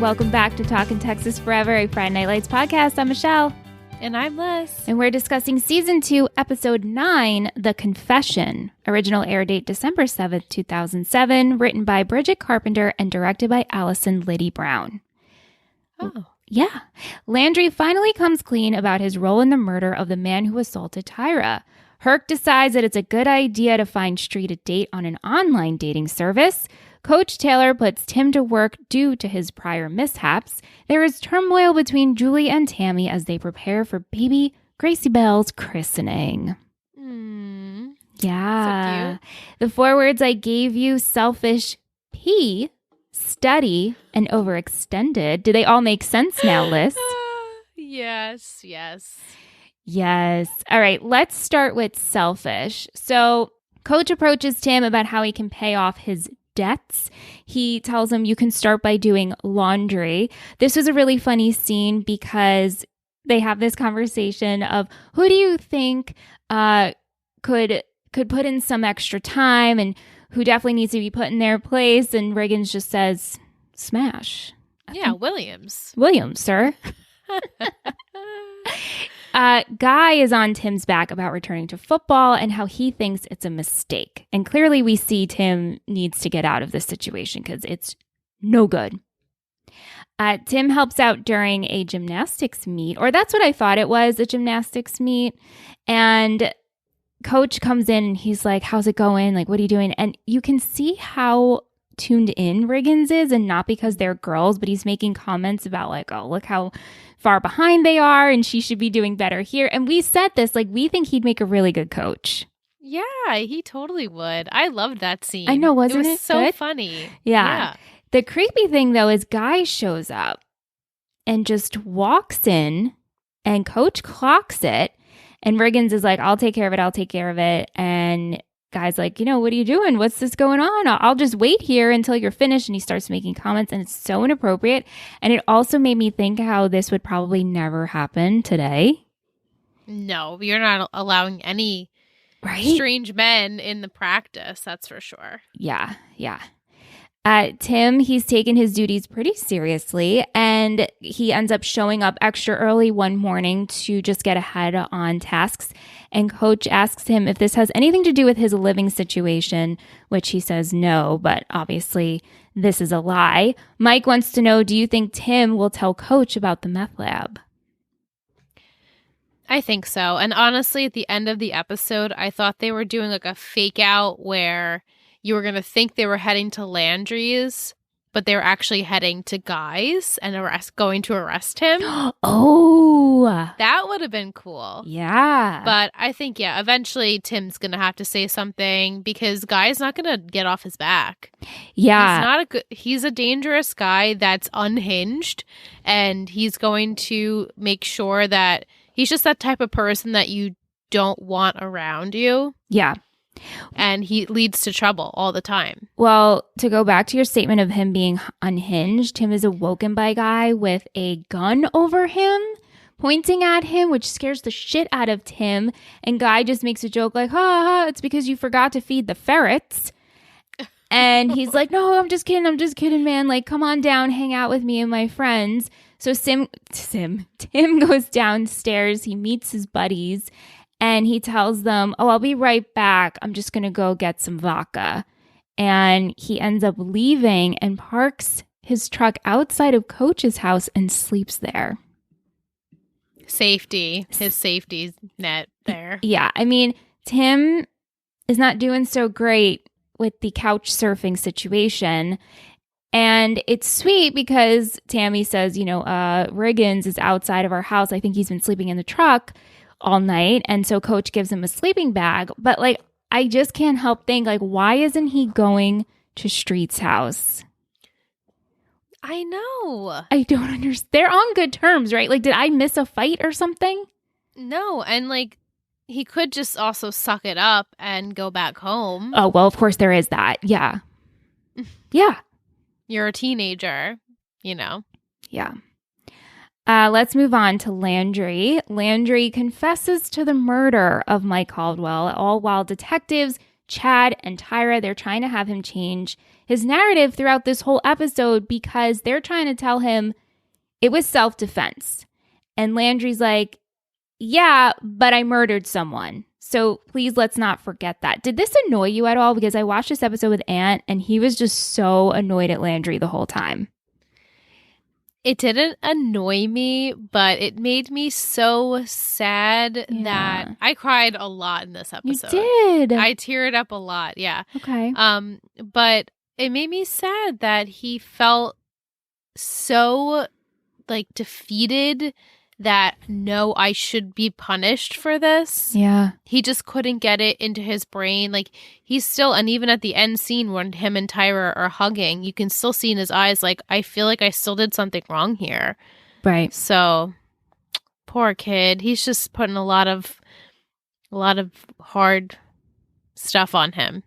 Welcome back to Talkin' Texas Forever, a Friday Night Lights podcast. I'm Michelle. And I'm Liz. And we're discussing Season 2, Episode 9, The Confession. Original air date December 7th, 2007. Written by Bridget Carpenter and directed by Allison Liddy Brown. Oh. Yeah. Landry finally comes clean about his role in the murder of the man who assaulted Tyra. Herc decides that it's a good idea to find Street a date on an online dating service. Coach Taylor puts Tim to work due to his prior mishaps. There is turmoil between Julie and Tammy as they prepare for baby Gracie Belle's christening. Yeah. So cute. The 4 words I gave you, selfish, P, study, and overextended. Do they all make sense now, Liz? Yes. Yes. All right, let's start with selfish. So Coach approaches Tim about how he can pay off his debts. He tells him you can start by doing laundry. This was a really funny scene because they have this conversation of who do you think could put in some extra time and who definitely needs to be put in their place. And Riggins just says, smash. Williams, sir. Guy is on Tim's back about returning to football and how he thinks it's a mistake. And clearly we see Tim needs to get out of this situation because it's no good. Tim helps out during a gymnastics meet, or that's what I thought it was, a gymnastics meet. And Coach comes in and he's like, how's it going? Like, what are you doing? And you can see how tuned in Riggins is, and not because they're girls, but he's making comments about like, oh, look how far behind they are and she should be doing better here. And we said this, like, we think he'd make a really good coach. Yeah, he totally would. I loved that scene. I know, wasn't it? It was so good? funny. Yeah. The creepy thing though is Guy shows up and just walks in and Coach clocks it. And Riggins is like, I'll take care of it. And Guy's like, what are you doing? What's this going on? I'll just wait here until you're finished. And he starts making comments and it's so inappropriate. And it also made me think how this would probably never happen today. No, you're not allowing any strange men in the practice. That's for sure. Yeah. Tim, he's taken his duties pretty seriously, and he ends up showing up extra early one morning to just get ahead on tasks. And Coach asks him if this has anything to do with his living situation, which he says no, but obviously this is a lie. Mike wants to know, do you think Tim will tell Coach about the meth lab? I think so. And honestly, at the end of the episode, I thought they were doing like a fake out where you were going to think they were heading to Landry's, but they were actually heading to Guy's and going to arrest him. Oh. That would have been cool. Yeah. But I think, eventually Tim's going to have to say something because Guy's not going to get off his back. Yeah. He's a dangerous guy that's unhinged, and he's going to make sure that he's just that type of person that you don't want around you. Yeah. And he leads to trouble all the time. Well, to go back to your statement of him being unhinged, Tim is awoken by Guy with a gun over him, pointing at him, which scares the shit out of Tim. And Guy just makes a joke like, ha, it's because you forgot to feed the ferrets. And he's like, no, I'm just kidding, man. Like, come on down, hang out with me and my friends. So Tim goes downstairs. He meets his buddies. And he tells them, I'll be right back. I'm just going to go get some vodka. And he ends up leaving and parks his truck outside of Coach's house and sleeps there. His safety net there. Yeah. I mean, Tim is not doing so great with the couch surfing situation. And it's sweet because Tammy says, Riggins is outside of our house. I think he's been sleeping in the truck all night. And so Coach gives him a sleeping bag. But like, I just can't help think, like, why isn't he going to Street's house? I know. I don't understand. They're on good terms, right? Like, did I miss a fight or something? No. And like, he could just also suck it up and go back home. Oh, well, of course there is that. Yeah. Yeah. You're a teenager, Yeah. Let's move on to Landry. Landry confesses to the murder of Mike Caldwell, all while detectives Chad and Tyra, they're trying to have him change his narrative throughout this whole episode because they're trying to tell him it was self-defense. And Landry's like, yeah, but I murdered someone. So please let's not forget that. Did this annoy you at all? Because I watched this episode with Ant and he was just so annoyed at Landry the whole time. It didn't annoy me, but it made me so sad that I cried a lot in this episode. You did. I teared up a lot, yeah. Okay. But it made me sad that he felt so like defeated that no, I should be punished for this. Yeah. He just couldn't get it into his brain. Like he's still, and even at the end scene when him and Tyra are hugging, you can still see in his eyes, like, I feel like I still did something wrong here. Right. So poor kid. He's just putting a lot of hard stuff on him.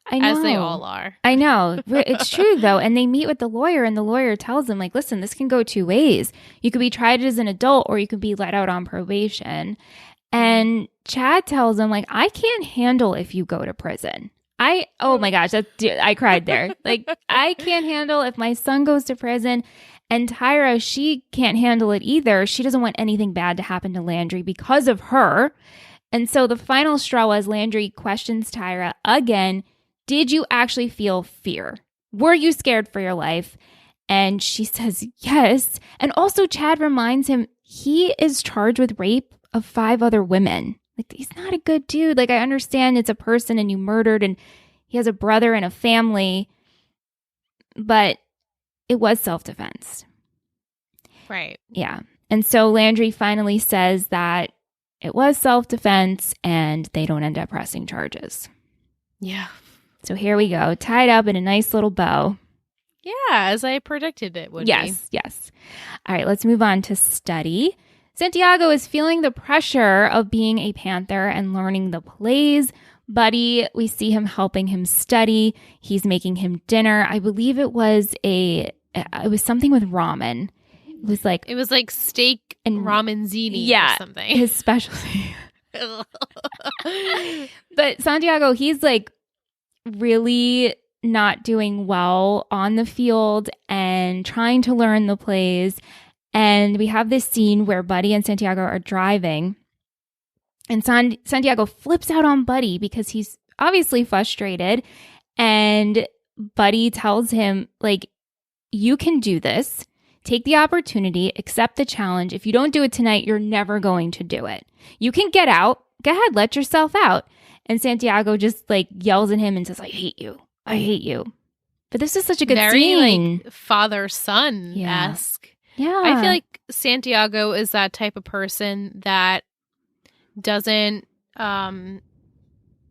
I know. As they all are. I know. It's true, though. And they meet with the lawyer, and the lawyer tells them, like, listen, this can go two ways. You could be tried as an adult, or you could be let out on probation. And Chad tells him, like, I can't handle if you go to prison. Oh my gosh, I cried there. Like, I can't handle if my son goes to prison. And Tyra, she can't handle it either. She doesn't want anything bad to happen to Landry because of her. And so the final straw was Landry questions Tyra again. Did you actually feel fear? Were you scared for your life? And she says yes. And also Chad reminds him he is charged with rape of 5 other women. Like, he's not a good dude. Like, I understand it's a person and you murdered and he has a brother and a family, but it was self-defense. Right. Yeah. And so Landry finally says that it was self-defense and they don't end up pressing charges. Yeah. So here we go, tied up in a nice little bow. Yeah, as I predicted it would be. Yes. All right, let's move on to study. Santiago is feeling the pressure of being a Panther and learning the plays. Buddy, we see him helping him study. He's making him dinner. I believe it was something with ramen. It was like steak and ramen zini or something. His specialty. But Santiago, he's like really not doing well on the field and trying to learn the plays. And we have this scene where Buddy and Santiago are driving. And Santiago flips out on Buddy because he's obviously frustrated. And Buddy tells him, like, you can do this. Take the opportunity, accept the challenge. If you don't do it tonight, you're never going to do it. You can get out. Go ahead, let yourself out. And Santiago just like yells at him and says, I hate you. I hate you. But this is such a good scene. Very like father-son-esque. Yeah. I feel like Santiago is that type of person that doesn't,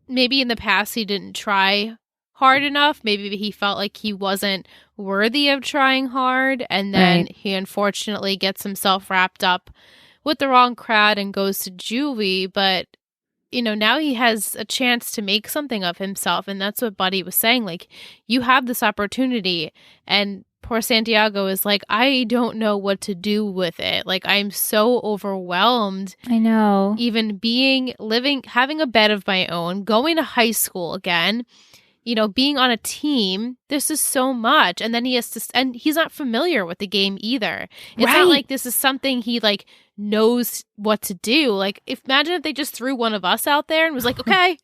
maybe in the past he didn't try hard enough. Maybe he felt like he wasn't worthy of trying hard. And then he unfortunately gets himself wrapped up with the wrong crowd and goes to juvie. But, you know, now he has a chance to make something of himself. And that's what Buddy was saying. Like, you have this opportunity. And poor Santiago is like, I don't know what to do with it. Like, I'm so overwhelmed. I know. Even having a bed of my own, going to high school again, you know, being on a team, this is so much. And then he has to, and he's not familiar with the game either. It's not like this is something he like knows what to do. Like, imagine if they just threw one of us out there and was like, okay.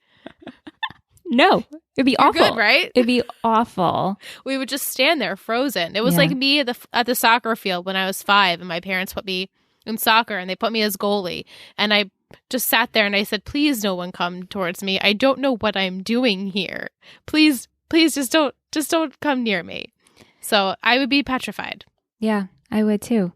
No, it'd be awful. Good, right? It'd be awful. We would just stand there frozen. It was like me at the soccer field when I was 5 and my parents put me in soccer and they put me as goalie. And I just sat there and I said, please no one come towards me. I don't know what I'm doing here. Please just don't come near me. So I would be petrified. Yeah, I would too.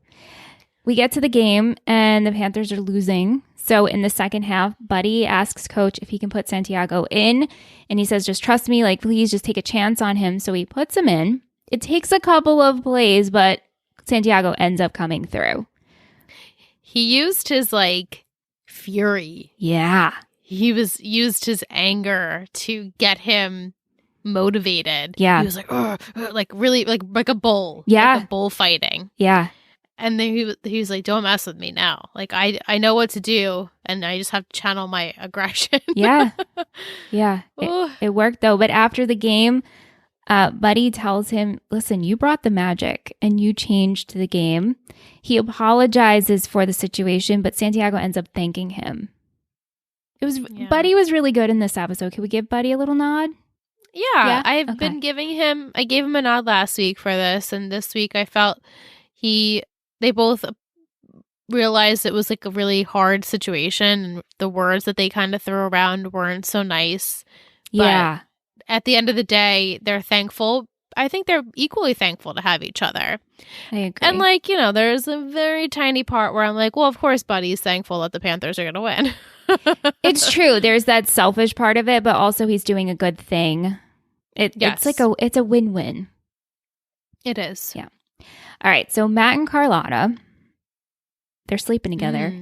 We get to the game and the Panthers are losing. So in the second half, Buddy asks coach if he can put Santiago in. And he says, just trust me, like, please just take a chance on him. So he puts him in. It takes a couple of plays, but Santiago ends up coming through. He used his like fury. Yeah. He used his anger to get him motivated. Yeah. He was like really like a bull. Yeah. Like a bull fighting. Yeah. And then he was like, don't mess with me now. Like, I know what to do. and I just have to channel my aggression. Yeah. Ooh. It worked though. But after the game, Buddy tells him, listen, you brought the magic and you changed the game. He apologizes for the situation, but Santiago ends up thanking him. Buddy was really good in this episode. Can we give Buddy a little nod? Yeah, I've been giving him, I gave him a nod last week for this, and this week I felt they both realized it was like a really hard situation, and the words that they kind of threw around weren't so nice. Yeah. But at the end of the day, they're thankful. I think they're equally thankful to have each other. I agree. And like, there's a very tiny part where I'm like, well, of course Buddy's thankful that the Panthers are going to win. It's true. There's that selfish part of it, but also he's doing a good thing. It's like it's a win-win. It is. Yeah. All right. So Matt and Carlotta, they're sleeping together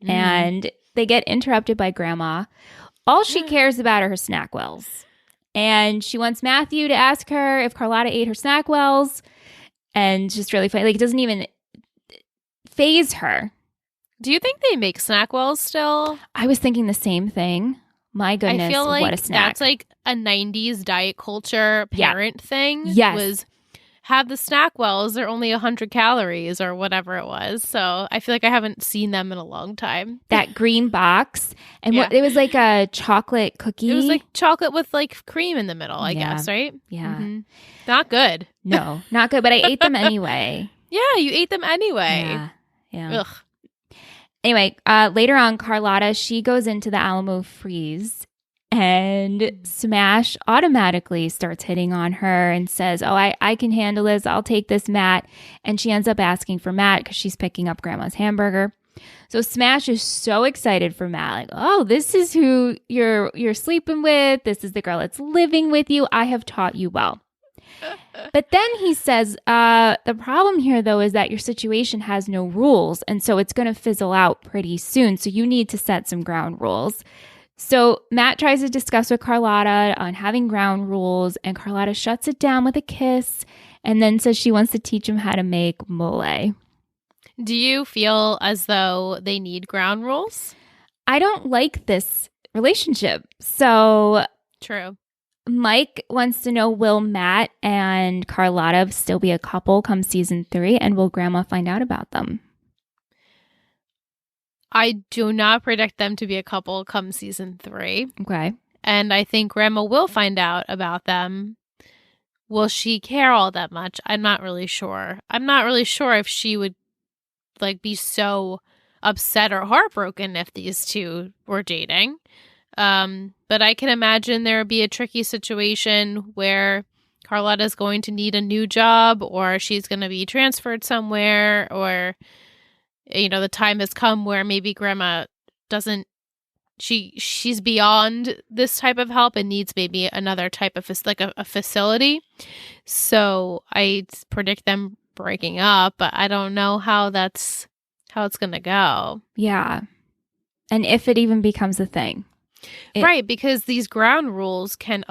and they get interrupted by Grandma. All she cares about are her Snackwells. And she wants Matthew to ask her if Carlotta ate her Snackwells. And just really funny. Like, it doesn't even faze her. Do you think they make Snackwells still? I was thinking the same thing. My goodness, I feel like what a snack. That's like a 90s diet culture parent thing. Yes. Was have the Snackwells. They're only 100 calories or whatever it was. So I feel like I haven't seen them in a long time. That green box. And what it was like a chocolate cookie. It was like chocolate with like cream in the middle, I guess, right? Yeah. Mm-hmm. Not good. No, not good. But I ate them anyway. Yeah, you ate them anyway. Yeah. Ugh. Anyway, later on, Carlotta, she goes into the Alamo Freeze and Smash automatically starts hitting on her and says, oh, I can handle this. I'll take this, Matt. And she ends up asking for Matt because she's picking up Grandma's hamburger. So Smash is so excited for Matt. Like, oh, this is who you're sleeping with. This is the girl that's living with you. I have taught you well. But then he says, the problem here, though, is that your situation has no rules. And so it's going to fizzle out pretty soon. So you need to set some ground rules. So Matt tries to discuss with Carlotta on having ground rules. And Carlotta shuts it down with a kiss and then says she wants to teach him how to make mole. Do you feel as though they need ground rules? I don't like this relationship. So true. Mike wants to know, will Matt and Carlotta still be a couple come season 3? And will Grandma find out about them? I do not predict them to be a couple come season 3. Okay. And I think Grandma will find out about them. Will she care all that much? I'm not really sure. I'm not really sure if she would be so upset or heartbroken if these two were dating. But I can imagine there would be a tricky situation where Carlotta's going to need a new job, or she's going to be transferred somewhere, or, the time has come where maybe Grandma doesn't, she's beyond this type of help and needs maybe another type of, a facility. So I predict them breaking up, but I don't know how it's going to go. Yeah. And if it even becomes a thing. Right, because these ground rules can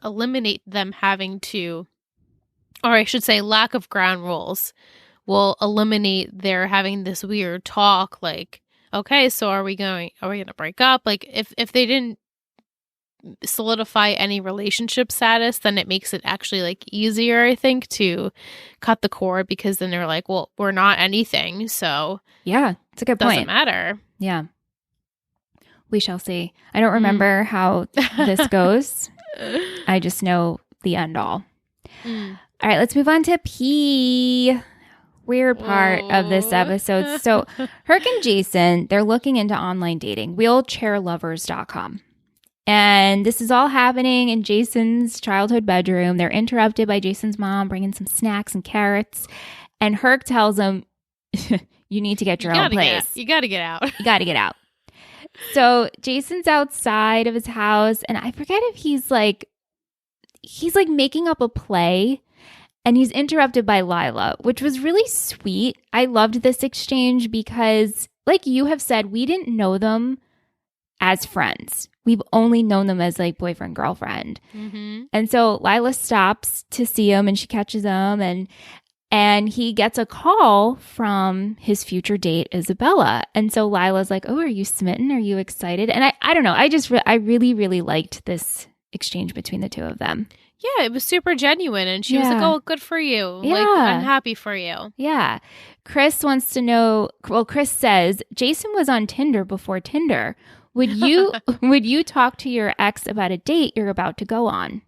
eliminate them having to, or I should say lack of ground rules will eliminate their having this weird talk like, okay, so are we going to break up? Like if they didn't solidify any relationship status, then it makes it actually easier, I think, to cut the cord, because then they're like, well, we're not anything, so yeah, it's a good point. Doesn't matter. Yeah. We shall see. I don't remember how this goes. I just know the end all. All right, let's move on to P. Weird part of this episode. So Herc and Jason, they're looking into online dating, wheelchairlovers.com. And this is all happening in Jason's childhood bedroom. They're interrupted by Jason's mom bringing some snacks and carrots. And Herc tells him, you need to get your own place. You got to get out. You got to get out. So Jason's outside of his house, and I forget if he's making up a play, and he's interrupted by Lila, which was really sweet. I loved this exchange because, like you have said, we didn't know them as friends. We've only known them as boyfriend, girlfriend. Mm-hmm. And so Lila stops to see him, and she catches him, and And he gets a call from his future date, Isabella. And so Lila's like, oh, are you smitten? Are you excited? And I don't know. I really, really liked this exchange between the two of them. Yeah, it was super genuine. And she was like, oh, good for you. Like, I'm happy for you. Yeah. Chris wants to know, well, Chris says, Jason was on Tinder before Tinder. Would you talk to your ex about a date you're about to go on?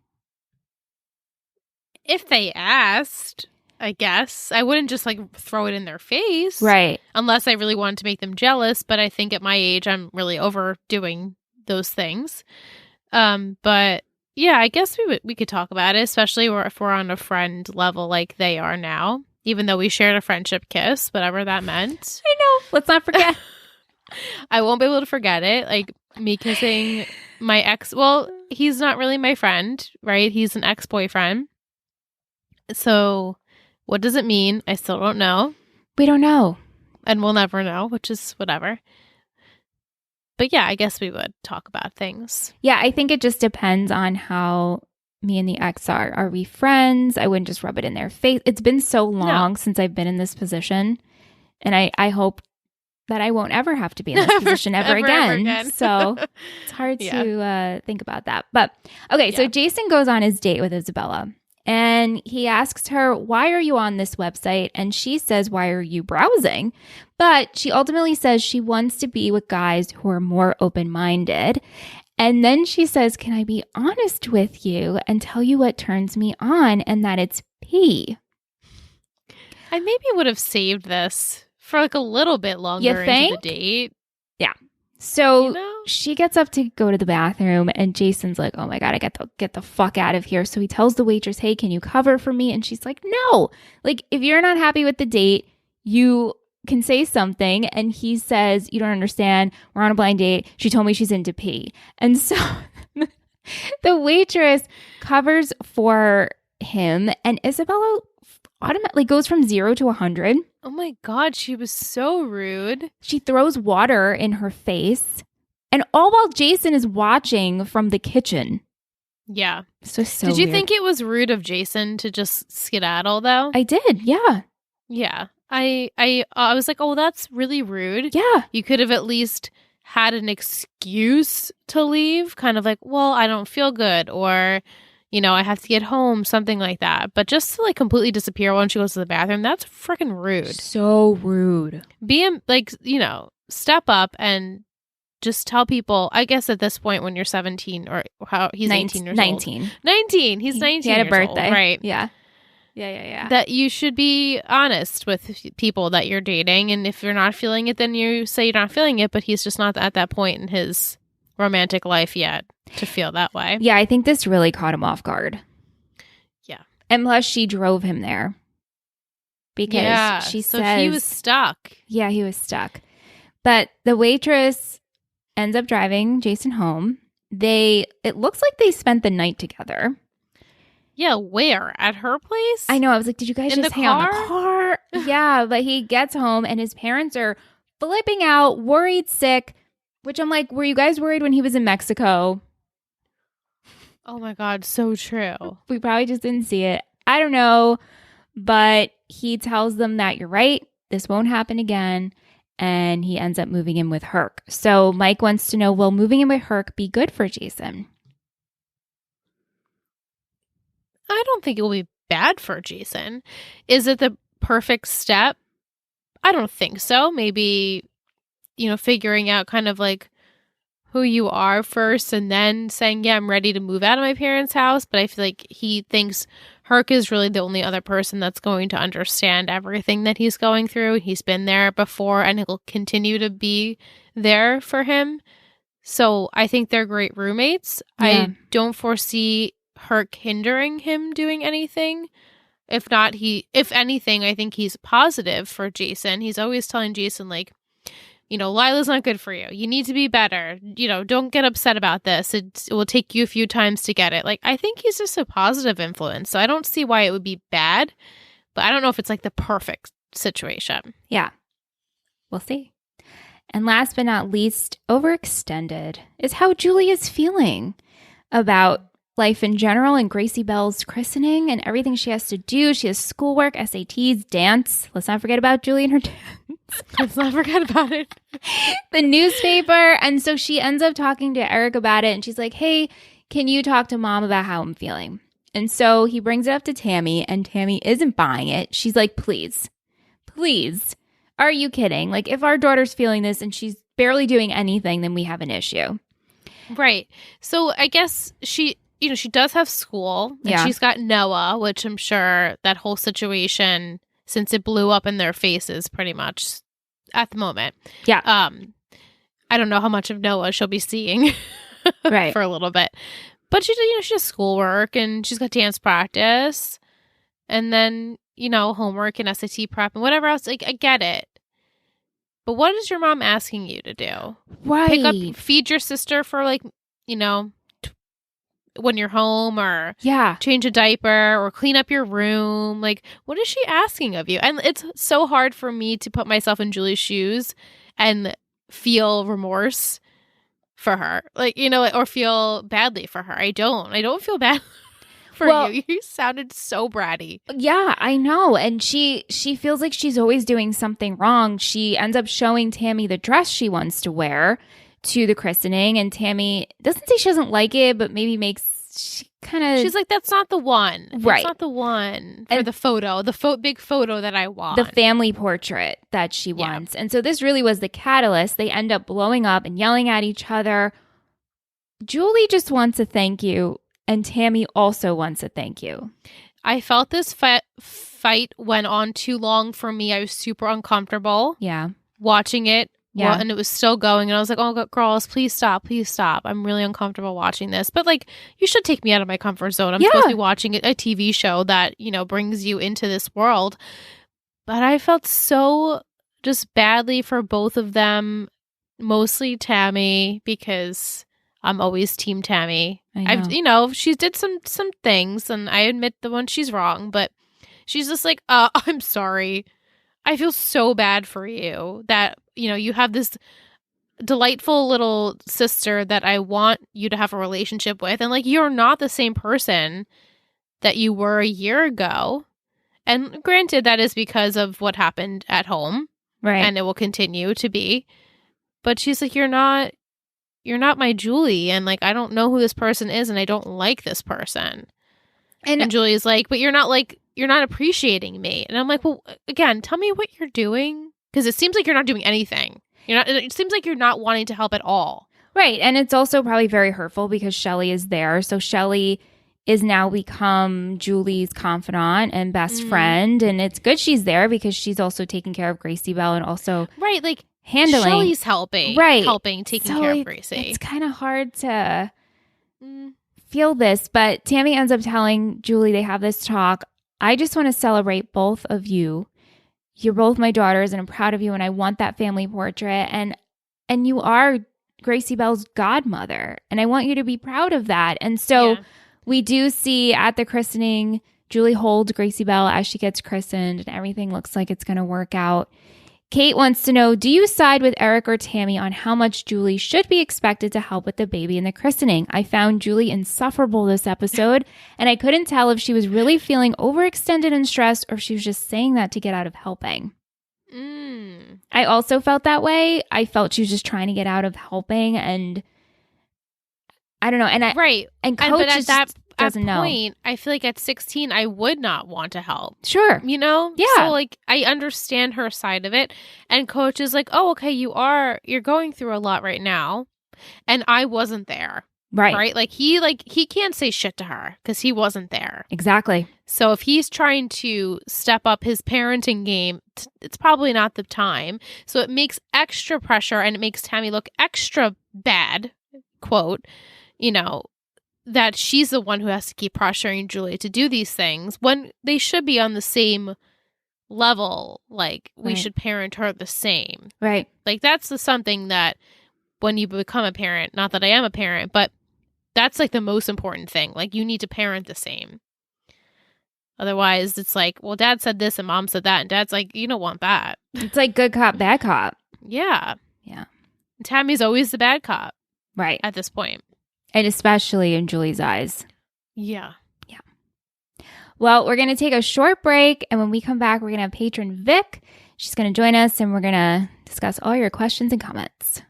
If they asked, I guess. I wouldn't just like throw it in their face. Right. Unless I really wanted to make them jealous. But I think at my age, I'm really overdoing those things. But yeah, I guess we could talk about it, especially if we're on a friend level like they are now. Even though we shared a friendship kiss, whatever that meant. I know. Let's not forget. I won't be able to forget it. Like me kissing my ex. Well, he's not really my friend, right? He's an ex-boyfriend. So what does it mean? I still don't know. We don't know. And we'll never know, which is whatever. But yeah, I guess we would talk about things. Yeah, I think it just depends on how me and the ex are. Are we friends? I wouldn't just rub it in their face. It's been so long since I've been in this position. And I hope that I won't ever have to be in this position ever again. So it's hard to think about that. But okay, so Jason goes on his date with Isabella. And he asks her, why are you on this website? And she says, why are you browsing? But she ultimately says she wants to be with guys who are more open-minded. And then she says, can I be honest with you and tell you what turns me on? And that it's pee. I maybe would have saved this for like a little bit longer into the date. Yeah. So she gets up to go to the bathroom and Jason's like, oh my God, I get the fuck out of here. So he tells the waitress, hey, can you cover for me? And she's like, no, like if you're not happy with the date, you can say something. And he says, you don't understand. We're on a blind date. She told me she's into pee. And so the waitress covers for him and Isabella automatically goes from 0 to 100. Oh my God, she was so rude. She throws water in her face. And all while Jason is watching from the kitchen. Yeah. So Did you weird. think it was rude of Jason to just skedaddle though? I did, yeah. Yeah. I was like, oh, that's really rude. Yeah. You could have at least had an excuse to leave. Kind of like, well, I don't feel good. Or, you know, I have to get home, something like that. But just to like completely disappear when she goes to the bathroom, that's freaking rude. So rude. Be like, you know, step up and just tell people, I guess at this point when you're 17 or how he's 18 years 19. old. 19. He's 19 He had a years birthday. old, right. Yeah. Yeah. That you should be honest with people that you're dating. And if you're not feeling it, then you say you're not feeling it. But he's just not at that point in his romantic life yet to feel that way. Yeah, I think this really caught him off guard. Yeah. And plus she drove him there. Because she says... So he was stuck. Yeah, he was stuck. But the waitress ends up driving Jason home. It looks like they spent the night together. Yeah, where? At her place? I know. I was like, did you guys in just the hang out in the car? Yeah, but he gets home and his parents are flipping out, worried, sick, which I'm like, were you guys worried when he was in Mexico? Oh my God, so true. We probably just didn't see it. I don't know. But he tells them that you're right. This won't happen again. And he ends up moving in with Herc. So Mike wants to know, will moving in with Herc be good for Jason? I don't think it will be bad for Jason. Is it the perfect step? I don't think so. Maybe, you know, figuring out kind of like who you are first and then saying, yeah, I'm ready to move out of my parents' house. But I feel like he thinks Herc is really the only other person that's going to understand everything that he's going through. He's been there before and he'll continue to be there for him. So I think they're great roommates. Yeah. I don't foresee Herc hindering him doing anything. If anything, I think he's positive for Jason. He's always telling Jason, like, you know, Lila's not good for you. You need to be better. You know, don't get upset about this. It will take you a few times to get it. Like, I think he's just a positive influence. So I don't see why it would be bad, but I don't know if it's like the perfect situation. Yeah. We'll see. And last but not least, overextended is how Julie is feeling about life in general and Gracie Bell's christening and everything she has to do. She has schoolwork, SATs, dance. Let's not forget about Julie and her dance. Let's not forget about it. The newspaper. And so she ends up talking to Eric about it. And she's like, hey, can you talk to mom about how I'm feeling? And so he brings it up to Tammy, and Tammy isn't buying it. She's like, please, are you kidding? Like, if our daughter's feeling this and she's barely doing anything, then we have an issue. Right. So I guess she does have school, and she's got Noah, which I'm sure that whole situation, since it blew up in their faces pretty much at the moment. Yeah. I don't know how much of Noah she'll be seeing right. for a little bit. But she has schoolwork, and she's got dance practice, and then, homework and SAT prep and whatever else. Like, I get it. But what is your mom asking you to do? Right. Feed your sister for when you're home, or change a diaper, or clean up your room. Like, what is she asking of you? And it's so hard for me to put myself in Julie's shoes and feel remorse for her, or feel badly for her. I don't feel bad for you. You sounded so bratty. Yeah, I know. And she feels like she's always doing something wrong. She ends up showing Tammy the dress she wants to wear to the christening, and Tammy doesn't say she doesn't like it, but maybe she's like, that's not the one. Right. That's not the one for the photo, big photo that I want. The family portrait that she wants. And so this really was the catalyst. They end up blowing up and yelling at each other. Julie just wants a thank you, and Tammy also wants a thank you. I felt this fight went on too long for me. I was super uncomfortable watching it. Yeah. And it was still going. And I was like, oh, girls, please stop. Please stop. I'm really uncomfortable watching this. But, you should take me out of my comfort zone. I'm supposed to be watching a TV show that, brings you into this world. But I felt so just badly for both of them, mostly Tammy, because I'm always Team Tammy. She did some things, and I admit the one she's wrong. But she's just like, I'm sorry. I feel so bad for you that, you have this delightful little sister that I want you to have a relationship with. And, you're not the same person that you were a year ago. And granted, that is because of what happened at home. Right. And it will continue to be. But she's like, you're not my Julie. And, I don't know who this person is, and I don't like this person. And Julie's like, but you're not appreciating me. And I'm like, well, again, tell me what you're doing. Because it seems like you're not doing anything. It seems like you're not wanting to help at all. Right. And it's also probably very hurtful because Shelley is there. So Shelley is now become Julie's confidant and best friend. And it's good she's there because she's also taking care of Gracie Bell and also handling. Shelley's helping. Right. Taking care of Gracie. It's kind of hard to feel this. But Tammy ends up telling Julie they have this talk. I just want to celebrate both of you. You're both my daughters, and I'm proud of you, and I want that family portrait. And you are Gracie Bell's godmother, and I want you to be proud of that. And so we do see at the christening, Julie holds Gracie Bell as she gets christened, and everything looks like it's going to work out. Kate wants to know, do you side with Eric or Tammy on how much Julie should be expected to help with the baby in the christening? I found Julie insufferable this episode, and I couldn't tell if she was really feeling overextended and stressed or if she was just saying that to get out of helping. I also felt that way. I felt she was just trying to get out of helping, and I don't know. And and Coach but at that doesn't know. Point, I feel like at 16, I would not want to help. Sure. Yeah. So I understand her side of it. And Coach is like, oh, okay, you're going through a lot right now. And I wasn't there. Right. He can't say shit to her because he wasn't there. Exactly. So if he's trying to step up his parenting game, it's probably not the time. So it makes extra pressure, and it makes Tammy look extra bad, quote, that she's the one who has to keep pressuring Julie to do these things when they should be on the same level. We should parent her the same. Right. That's something that when you become a parent, not that I am a parent, but that's the most important thing. You need to parent the same. Otherwise, it's well, Dad said this and Mom said that. And Dad's like, you don't want that. It's good cop, bad cop. Yeah. Yeah. Tammy's always the bad cop. Right. At this point. And especially in Julie's eyes. Yeah. Well, we're going to take a short break, and when we come back, we're going to have patron Vic. She's going to join us, and we're going to discuss all your questions and comments.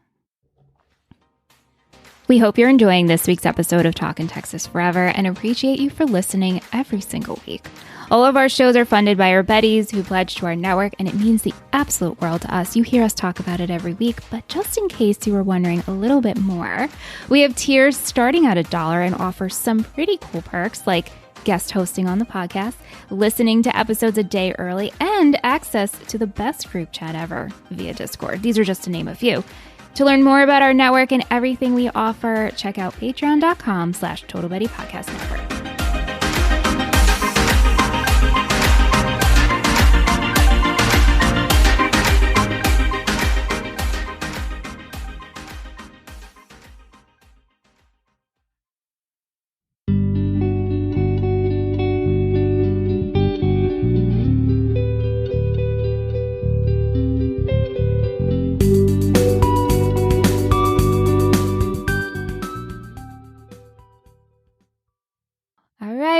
We hope you're enjoying this week's episode of Talkin' Texas Forever and appreciate you for listening every single week. All of our shows are funded by our Betties who pledge to our network, and it means the absolute world to us. You hear us talk about it every week, but just in case you were wondering a little bit more, we have tiers starting at $1 and offer some pretty cool perks like guest hosting on the podcast, listening to episodes a day early, and access to the best group chat ever via Discord. These are just to name a few. To learn more about our network and everything we offer, check out patreon.com/Total Betty Podcast Network.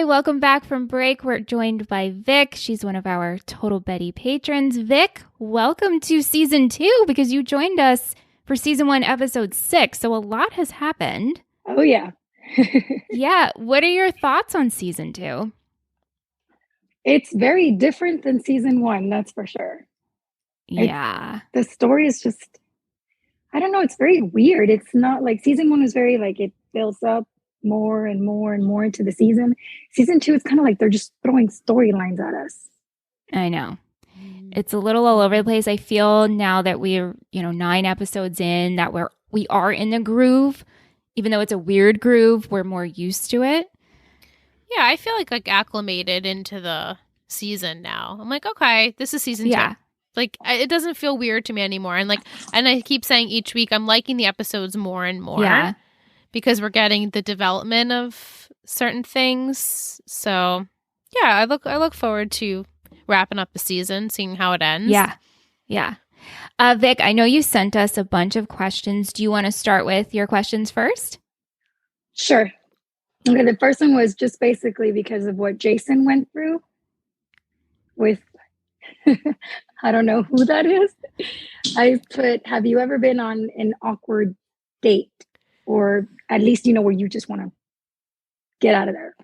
Welcome back from break. We're joined by Vic. She's one of our Total Betty patrons. Vic, welcome to season 2 because you joined us for season 1, episode 6. So a lot has happened. Oh, yeah. Yeah. What are your thoughts on season 2? It's very different than season 1, that's for sure. Yeah. The story is just, I don't know, it's very weird. It's not like season 1 was very like it builds up more and more and more into the season. Season 2, it's kind of like they're just throwing storylines at us. I know. It's a little all over the place. I feel now that we're, 9 episodes in, that we are in the groove. Even though it's a weird groove, we're more used to it. Yeah, I feel like acclimated into the season now. I'm like, okay, this is season 2. Like, it doesn't feel weird to me anymore. And I keep saying each week, I'm liking the episodes more and more. Yeah. Because we're getting the development of certain things. So, yeah, I look forward to wrapping up the season, seeing how it ends. Yeah. Yeah. Vic, I know you sent us a bunch of questions. Do you want to start with your questions first? Sure. Okay, the first one was just basically because of what Jason went through with, I don't know who that is. I put, have you ever been on an awkward date? Or at least, where you just want to get out of there.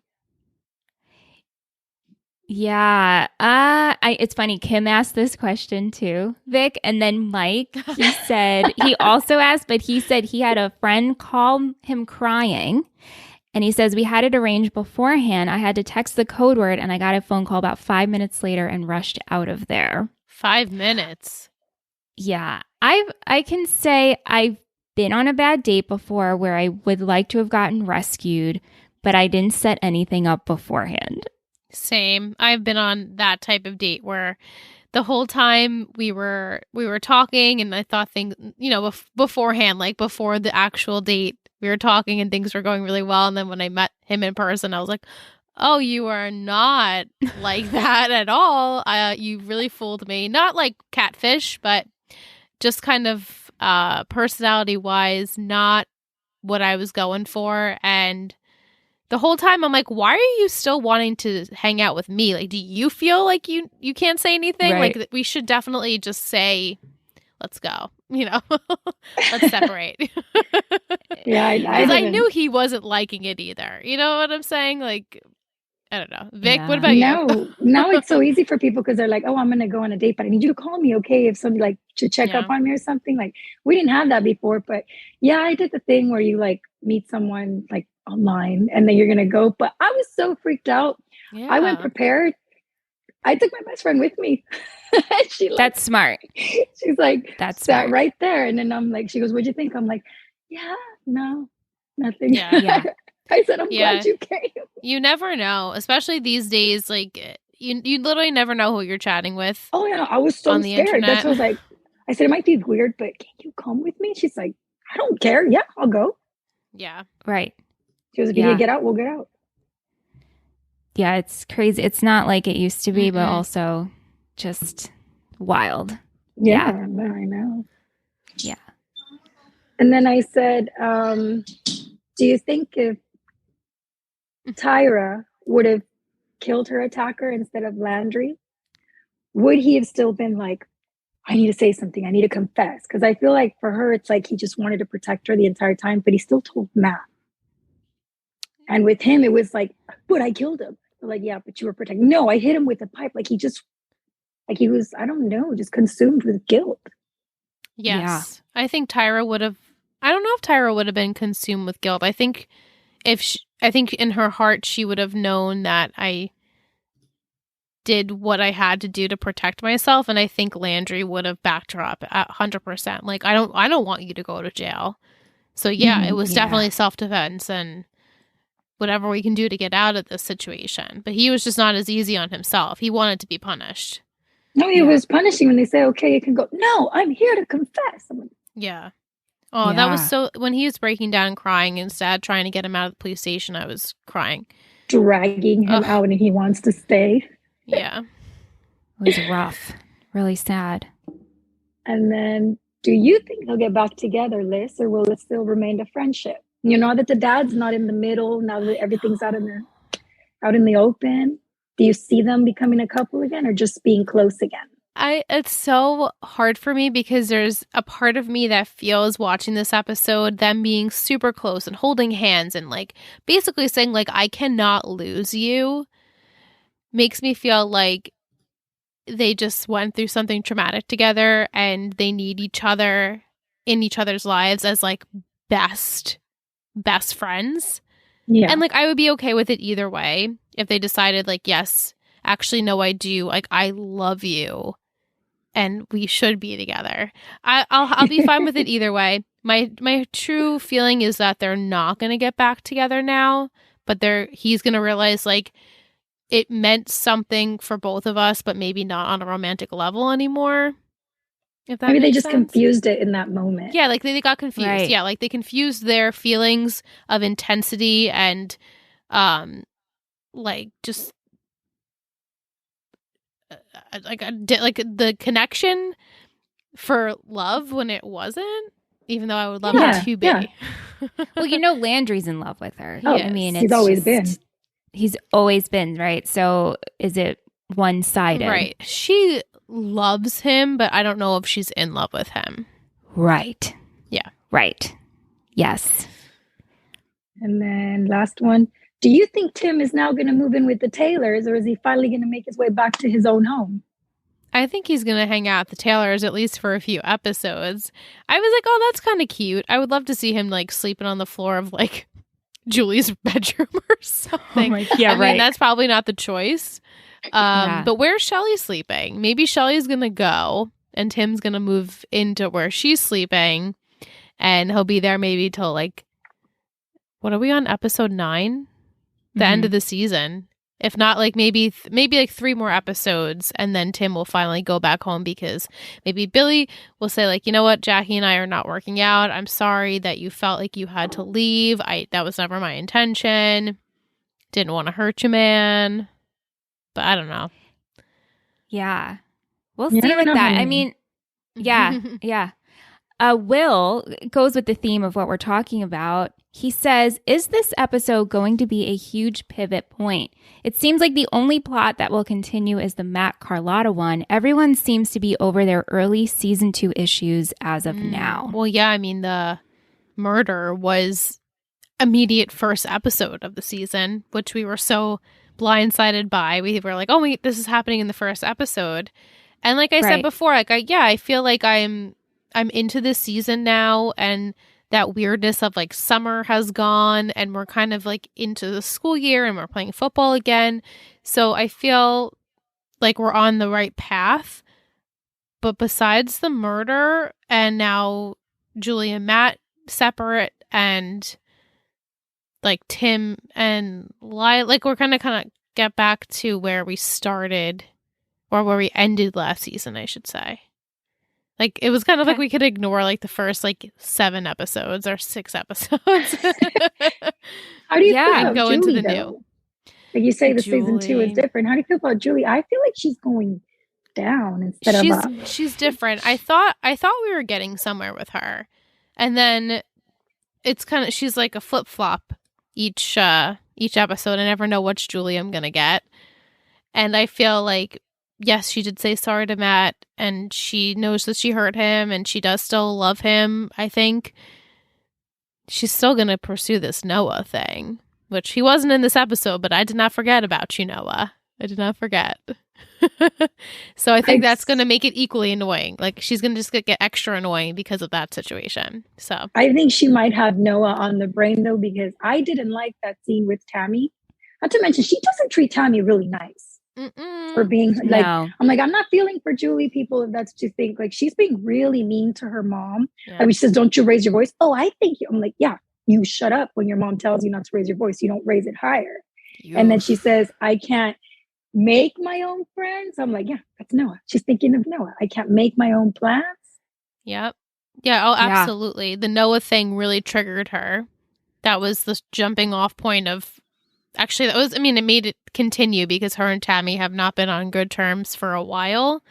Yeah. It's funny. Kim asked this question too, Vic. And then Mike, he said, he also asked, but he said he had a friend call him crying. And he says, we had it arranged beforehand. I had to text the code word and I got a phone call about 5 minutes later and rushed out of there. 5 minutes. Yeah. I can say I've been on a bad date before where I would like to have gotten rescued, but I didn't set anything up beforehand. Same. I've been on that type of date where the whole time we were talking and I thought things, beforehand, like before the actual date, we were talking and things were going really well. And then when I met him in person, I was like, oh, you are not like that at all. You really fooled me. Not like catfish, but just kind of personality wise, not what I was going for. And the whole time I'm like, why are you still wanting to hang out with me? Like, do you feel like you can't say anything? Right. Like, we should definitely just say, let's go, let's separate. Yeah, I knew he wasn't liking it either. You know what I'm saying? Like, I don't know. Vic, what about you? Now it's so easy for people because they're like, oh, I'm going to go on a date, but I need you to call me, okay? If somebody like to check up on me or something. Like, we didn't have that before, but yeah, I did the thing where you like meet someone like online and then you're going to go. But I was so freaked out. Yeah. I went prepared. I took my best friend with me. That's smart. She's like, that's sat smart. right there. And then I'm like, she goes, what'd you think? I'm like, yeah, no, nothing. Yeah. I said, I'm glad you came. You never know, especially these days. Like, you literally never know who you're chatting with. Oh, yeah. I was so scared. Internet. That's what I was like, I said, it might be weird, but can you come with me? She's like, I don't care. Yeah, I'll go. Yeah. Right. She was like, if you get out, we'll get out. Yeah, it's crazy. It's not like it used to be, but also just wild. Yeah, I know. Yeah. And then I said, do you think if Tyra would have killed her attacker instead of Landry, would he have still been like, I need to say something, I need to confess? Because I feel like for her, it's like he just wanted to protect her the entire time, but he still told Matt. And with him, it was like, but I killed him. Like, yeah, but you were protecting. No, I hit him with a pipe. Like he was, I don't know, just consumed with guilt. Yes. Yeah. I think Tyra would have, I don't know if Tyra would have been consumed with guilt. I think I think in her heart, she would have known that I did what I had to do to protect myself. And I think Landry would have backed her up at 100%. Like, I don't want you to go to jail. So yeah, it was definitely self-defense and whatever we can do to get out of this situation. But he was just not as easy on himself. He wanted to be punished. No, he was punishing when they say, okay, you can go. No, I'm here to confess. Yeah. Oh, that was so, when he was breaking down and crying instead, trying to get him out of the police station, I was crying. Dragging him out and he wants to stay. Yeah. It was rough. Really sad. And then, do you think they'll get back together, Liz, or will it still remain a friendship? You know that the dad's not in the middle, now that everything's out in the open. Do you see them becoming a couple again or just being close again? It's so hard for me because there's a part of me that feels watching this episode, them being super close and holding hands and like basically saying like, I cannot lose you, makes me feel like they just went through something traumatic together and they need each other in each other's lives as like best friends. Yeah. And like, I would be okay with it either way if they decided like, yes, actually, no, I do. Like, I love you and we should be together. I'll be fine with it either way. My true feeling is that they're not going to get back together now, but he's going to realize like it meant something for both of us, but maybe not on a romantic level anymore. If that maybe they just sense. confused it in that moment. Yeah, like they got confused. Right. Yeah, like they confused their feelings of intensity and like just like the connection for love when it wasn't, even though I would love it to be. Yeah. Well, you know, Landry's in love with her. Oh, I mean, he's always been. He's always been, right? So is it one-sided? Right. She loves him, but I don't know if she's in love with him. Right. Yeah. Right. Yes. And then last one. Do you think Tim is now going to move in with the Taylors, or is he finally going to make his way back to his own home? I think he's going to hang out at the Taylors at least for a few episodes. I was like, oh, that's kind of cute. I would love to see him like sleeping on the floor of like Julie's bedroom or something. Right. I mean, that's probably not the choice. But where's Shelly sleeping? Maybe Shelly's going to go and Tim's going to move into where she's sleeping and he'll be there maybe till like, what are we on, episode 9? The end of the season. If not, like maybe like 3 more episodes and then Tim will finally go back home because maybe Billy will say like, you know what, Jackie and I are not working out. I'm sorry that you felt like you had to leave. That was never my intention. Didn't want to hurt you, man. But I don't know. Yeah. We'll see with that. I mean, yeah. Yeah. Will goes with the theme of what we're talking about. He says, is this episode going to be a huge pivot point? It seems like the only plot that will continue is the Matt Carlotta one. Everyone seems to be over their early season 2 issues as of now. Well, yeah, I mean, the murder was immediate first episode of the season, which we were so blindsided by. We were like, oh, wait, this is happening in the first episode. And like I said before, like I feel like I'm into this season now, and that weirdness of like summer has gone and we're kind of like into the school year and we're playing football again. So I feel like we're on the right path. But besides the murder and now Julie and Matt separate and like Tim and Lila, like we're kind of get back to where we started or where we ended last season, I should say. Like, it was kind of like we could ignore, like, the first, like, 7 episodes or 6 episodes. How do you feel about go Julie, into the though? new? Like you say, the season 2 is different. How do you feel about Julie? I feel like she's going down instead of up. She's different. I thought we were getting somewhere with her. And then it's kind of, she's like a flip-flop each each episode. I never know which Julie I'm going to get. And I feel like, yes, she did say sorry to Matt, and she knows that she hurt him, and she does still love him, I think. She's still going to pursue this Noah thing, which he wasn't in this episode, but I did not forget about you, Noah. I did not forget. So I think that's going to make it equally annoying. Like, she's going to just get extra annoying because of that situation. So I think she might have Noah on the brain, though, because I didn't like that scene with Tammy. Not to mention, she doesn't treat Tammy really nice for being like, No. I'm like, I'm not feeling for Julie people if that's what you think. Like, she's being really mean to her mom. Yeah. I mean, she says, don't you raise your voice? Oh, I think you. I'm like, yeah, you shut up when your mom tells you not to raise your voice. You don't raise it higher. And then she says, I can't make my own friends. I'm like, yeah, that's Noah. She's thinking of Noah. I can't make my own plans. Yep. Yeah, oh, absolutely. The Noah thing really triggered her. That was the jumping off point of, actually, that was, I mean, it made it continue because her and Tammy have not been on good terms for a while.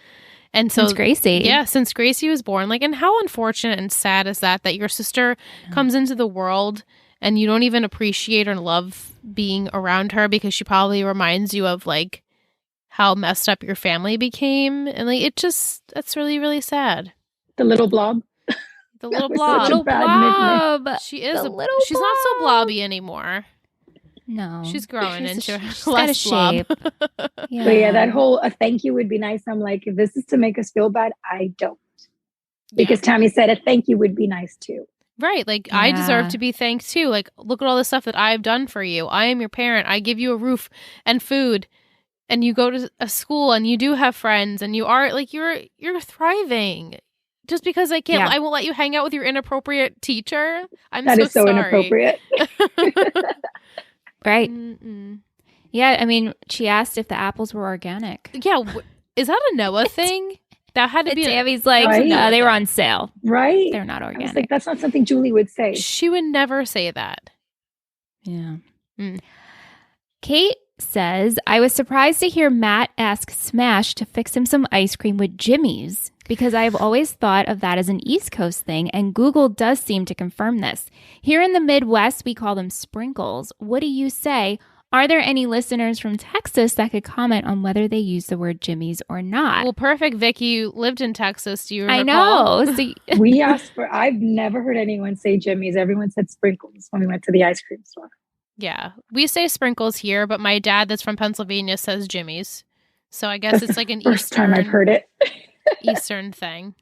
And so, Since Gracie. Yeah, since Gracie was born. Like, and how unfortunate and sad is that your sister comes into the world and you don't even appreciate or love being around her because she probably reminds you of, like, how messed up your family became. And, like, that's really, really sad. The little blob. The little was blob. such a bad nickname. She is The little she's not so blobby anymore. No. She's growing into she's less got a shape. blob. But yeah, that whole a thank you would be nice. I'm like, if this is to make us feel bad, I don't. Because Tammy said a thank you would be nice too. Right. Like, I deserve to be thanked too. Like, look at all the stuff that I've done for you. I am your parent. I give you a roof and food. And you go to a school and you do have friends and you are like, you're thriving. Just because I can't, I won't let you hang out with your inappropriate teacher. That is so sorry. inappropriate. Right. Mm-mm. Yeah, I mean, she asked if the apples were organic. Yeah. Is that a Noah thing? That had to be. Tammy's like, Right? no, they were on sale. Right? They're not I was organic. like, that's not something Julie would say. She would never say that. Yeah. Mm. Kate says, I was surprised to hear Matt ask Smash to fix him some ice cream with Jimmy's because I have always thought of that as an East Coast thing, and Google does seem to confirm this. Here in the Midwest, we call them sprinkles. What do you say? Are there any listeners from Texas that could comment on whether they use the word Jimmy's or not? Well, perfect, Vicky. You lived in Texas. Do you recall? I know. So, We asked for, I've never heard anyone say Jimmy's. Everyone said sprinkles when we went to the ice cream store. Yeah. We say sprinkles here, but my dad that's from Pennsylvania says Jimmy's. So I guess it's like an First time I've heard it. Eastern thing.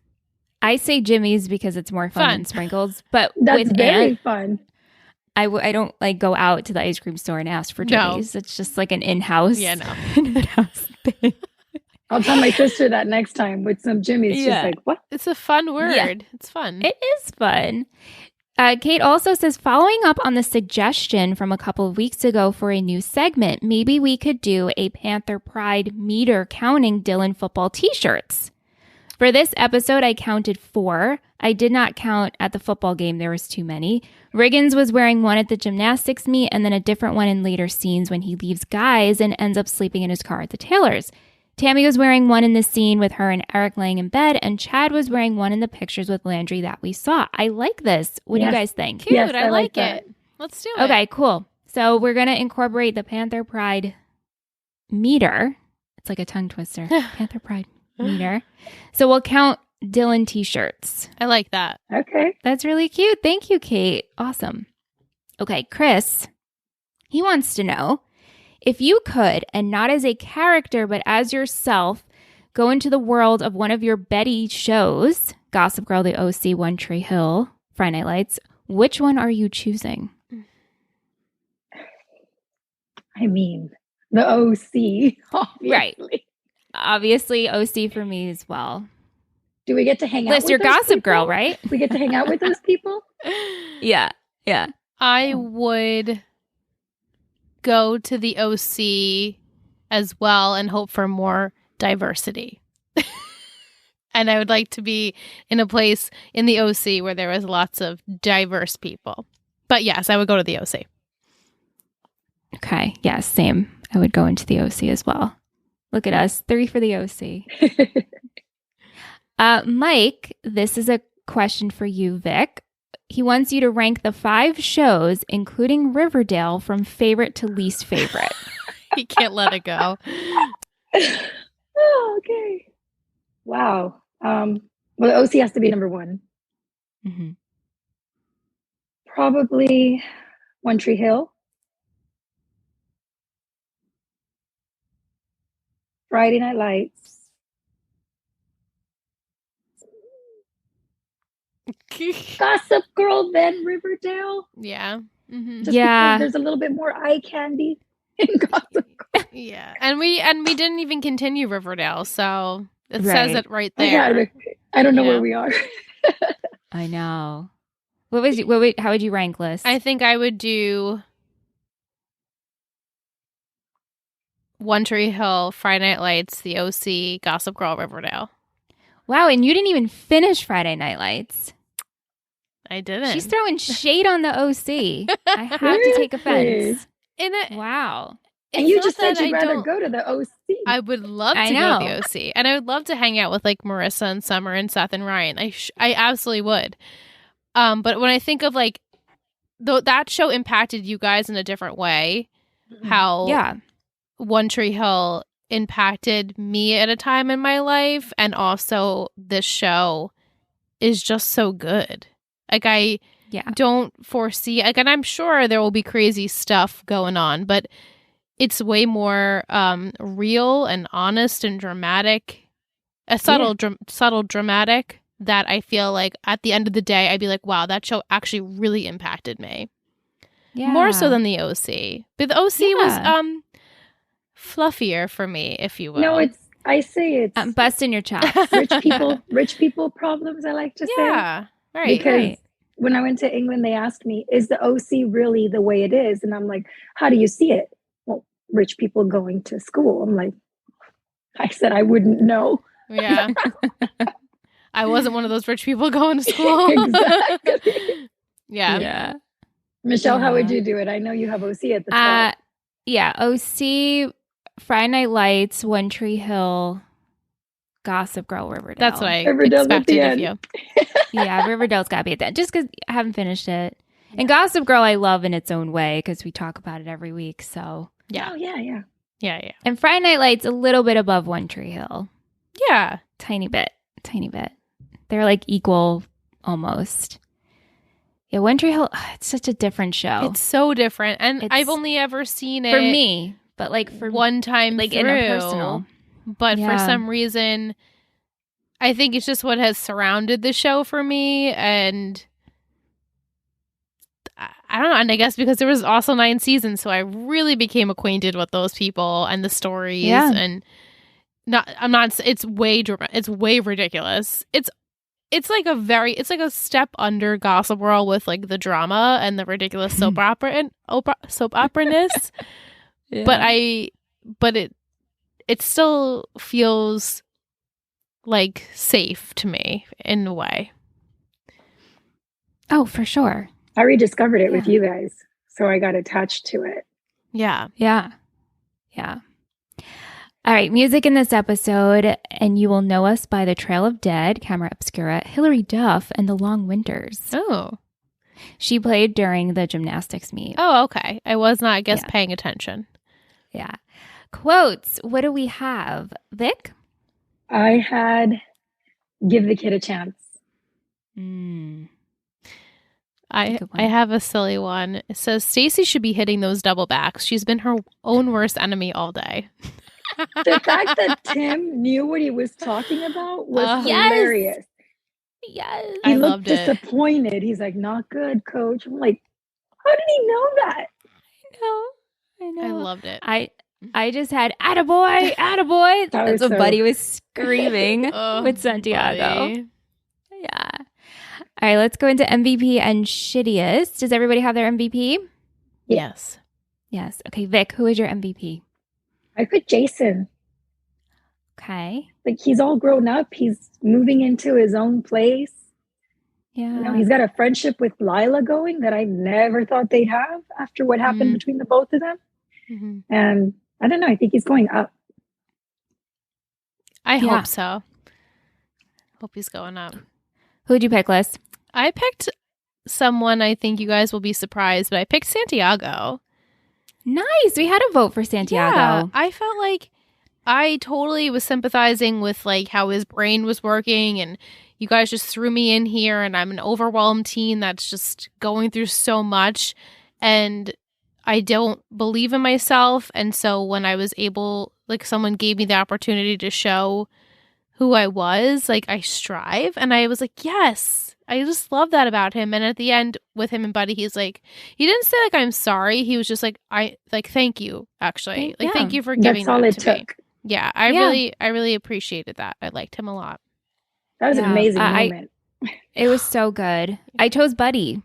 I say Jimmy's because it's more fun than sprinkles. But That's with very Aunt, fun. I don't like go out to the ice cream store and ask for No. Jimmy's. It's just like an in-house. Yeah, no. an in-house thing. I'll tell my sister that next time with some Jimmy's. She's like, what? It's a fun word. Yeah. It's fun. It is fun. Kate also says, following up on the suggestion from a couple of weeks ago for a new segment, maybe we could do a Panther Pride meter counting Dylan football t-shirts. For this episode, I counted 4. I did not count at the football game. There was too many. Riggins was wearing one at the gymnastics meet and then a different one in later scenes when he leaves Guy's and ends up sleeping in his car at the Taylors. Tammy was wearing one in the scene with her and Eric laying in bed, and Chad was wearing one in the pictures with Landry that we saw. I like this. What do you guys think? Cute. Yes, I like that. it. Let's do it. Okay, cool. So we're going to incorporate the Panther Pride meter. It's like a tongue twister. Panther Pride meter. So we'll count Dylan t-shirts. I like that. Okay. That's really cute. Thank you, Kate. Awesome. Okay, Chris, he wants to know, if you could, and not as a character, but as yourself, go into the world of one of your Betty shows, Gossip Girl, The OC, One Tree Hill, Friday Night Lights, which one are you choosing? I mean, the OC, obviously. Right. Obviously, OC for me as well. Do we get to hang out Liz, with you're those Gossip people? Girl, right? We get to hang out with those people? Yeah. Yeah. I would go to the OC as well and hope for more diversity. And I would like to be in a place in the OC where there was lots of diverse people. But yes, I would go to the OC. Okay. Yeah, same. I would go into the OC as well. Look at us. 3 for the OC. Mike, this is a question for you, Vic. he wants you to rank the 5 shows, including Riverdale, from favorite to least favorite. He can't let it go. Oh, okay. Wow. Well, the OC has to be number 1. Mm-hmm. Probably One Tree Hill. Friday Night Lights. Gossip Girl, then Riverdale. Yeah. Mm-hmm. Just because there's a little bit more eye candy in Gossip Girl. Yeah. And we didn't even continue Riverdale, so it says it right there. Yeah, I don't know where we are. I know. How would you rank, Liz? I think I would do One Tree Hill, Friday Night Lights, The OC, Gossip Girl, Riverdale. Wow, and you didn't even finish Friday Night Lights. I didn't. She's throwing shade on the OC. I have to take offense. Wow. And you just said you'd rather go to the OC. I would love to go to the OC. And I would love to hang out with like Marissa and Summer and Seth and Ryan. I absolutely would. But when I think of like, that show impacted you guys in a different way. How One Tree Hill impacted me at a time in my life. And also this show is just so good. Like I don't foresee, like, and I'm sure there will be crazy stuff going on, but it's way more real and honest and dramatic, subtle dramatic, that I feel like at the end of the day, I'd be like, wow, that show actually really impacted me. Yeah. More so than the OC. But the OC was fluffier for me, if you will. No, I say it's I'm busting your chops. rich people problems, I like to say. Yeah, right. Because when I went to England, they asked me, is the OC really the way it is? And I'm like, how do you see it? Well, rich people going to school. I'm like, I said I wouldn't know. Yeah. I wasn't one of those rich people going to school. Exactly. Yeah. Michelle, how would you do it? I know you have OC at the top. Yeah, OC, Friday Night Lights, One Tree Hill, Gossip Girl, Riverdale. That's what I expected of you. Yeah, Riverdale's got to be at that. Just because I haven't finished it. And Gossip Girl I love in its own way because we talk about it every week. So yeah. Oh, yeah. And Friday Night Lights a little bit above One Tree Hill. Yeah. Tiny bit. They're like equal almost. Yeah, One Tree Hill, it's such a different show. It's so different. And I've only ever seen it. For me. But like for one time like through, interpersonal. But for some reason, I think it's just what has surrounded the show for me. And I don't know. And I guess because there was also 9 seasons, so I really became acquainted with those people and the stories. Yeah. And it's way ridiculous. It's like a step under Gossip Girl with like the drama and the ridiculous soap opera-ness. Yeah. But it still feels like safe to me in a way. Oh, for sure. I rediscovered it with you guys, so I got attached to it. Yeah. All right, music in this episode, and you will know us by The Trail of Dead, Camera Obscura, Hilary Duff, and The Long Winters. Oh. She played during the gymnastics meet. Oh, okay. I was not, paying attention. Yeah. Quotes. What do we have? Vic? I had Give the Kid a Chance. I have a silly one. It says, Stacy should be hitting those double backs. She's been her own worst enemy all day. The fact that Tim knew what he was talking about was hilarious. Yes. He looked disappointed. He's like, not good, coach. I'm like, how did he know that? I know. I loved it. I just had attaboy. That's what Buddy was screaming with Santiago. Buddy. Yeah. All right, let's go into MVP and shittiest. Does everybody have their MVP? Yes. Okay, Vic, who is your MVP? I put Jason. Okay. Like, he's all grown up. He's moving into his own place. Yeah. He's got a friendship with Lila going that I never thought they'd have after what happened between the both of them. Mm-hmm. And I don't know. I think he's going up. I hope so. Hope he's going up. Who'd you pick, Liz? I picked someone I think you guys will be surprised, but I picked Santiago. Nice. We had a vote for Santiago. Yeah, I felt like I totally was sympathizing with like how his brain was working, and you guys just threw me in here, and I'm an overwhelmed teen that's just going through so much, and I don't believe in myself. And so when I was able, like someone gave me the opportunity to show who I was, like I strive, and I was like, yes, I just love that about him. And at the end with him and Buddy, he's like, he didn't say like I'm sorry. He was just like, I like thank you, actually. Like thank you for giving That's all that it to me. took. Yeah, I really appreciated that. I liked him a lot. That was an amazing moment. It was so good. I chose Buddy.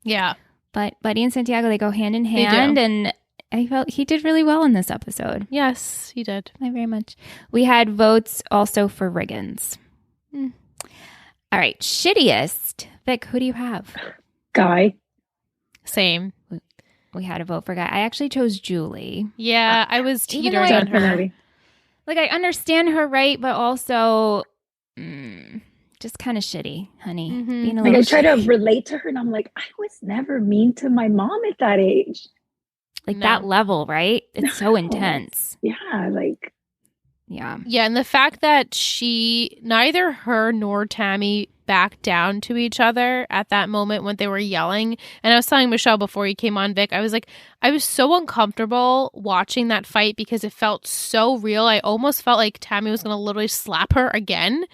Yeah. But Buddy and Santiago, they go hand in hand, and I felt he did really well in this episode. Yes, he did. I very much. We had votes also for Riggins. All right, shittiest. Vic, who do you have? Guy. Same. We had a vote for Guy. I actually chose Julie. Yeah, I was teetering on her. Like, I understand her right, but also just kind of shitty, honey. Being a like, I try shitty. to relate to her, and I'm like, I was never mean to my mom at that age. Like, that level, right? It's so intense. Yeah, like... Yeah. Yeah, and the fact that neither her nor Tammy backed down to each other at that moment when they were yelling. And I was telling Michelle before you came on, Vic, I was like, I was so uncomfortable watching that fight because it felt so real. I almost felt like Tammy was going to literally slap her again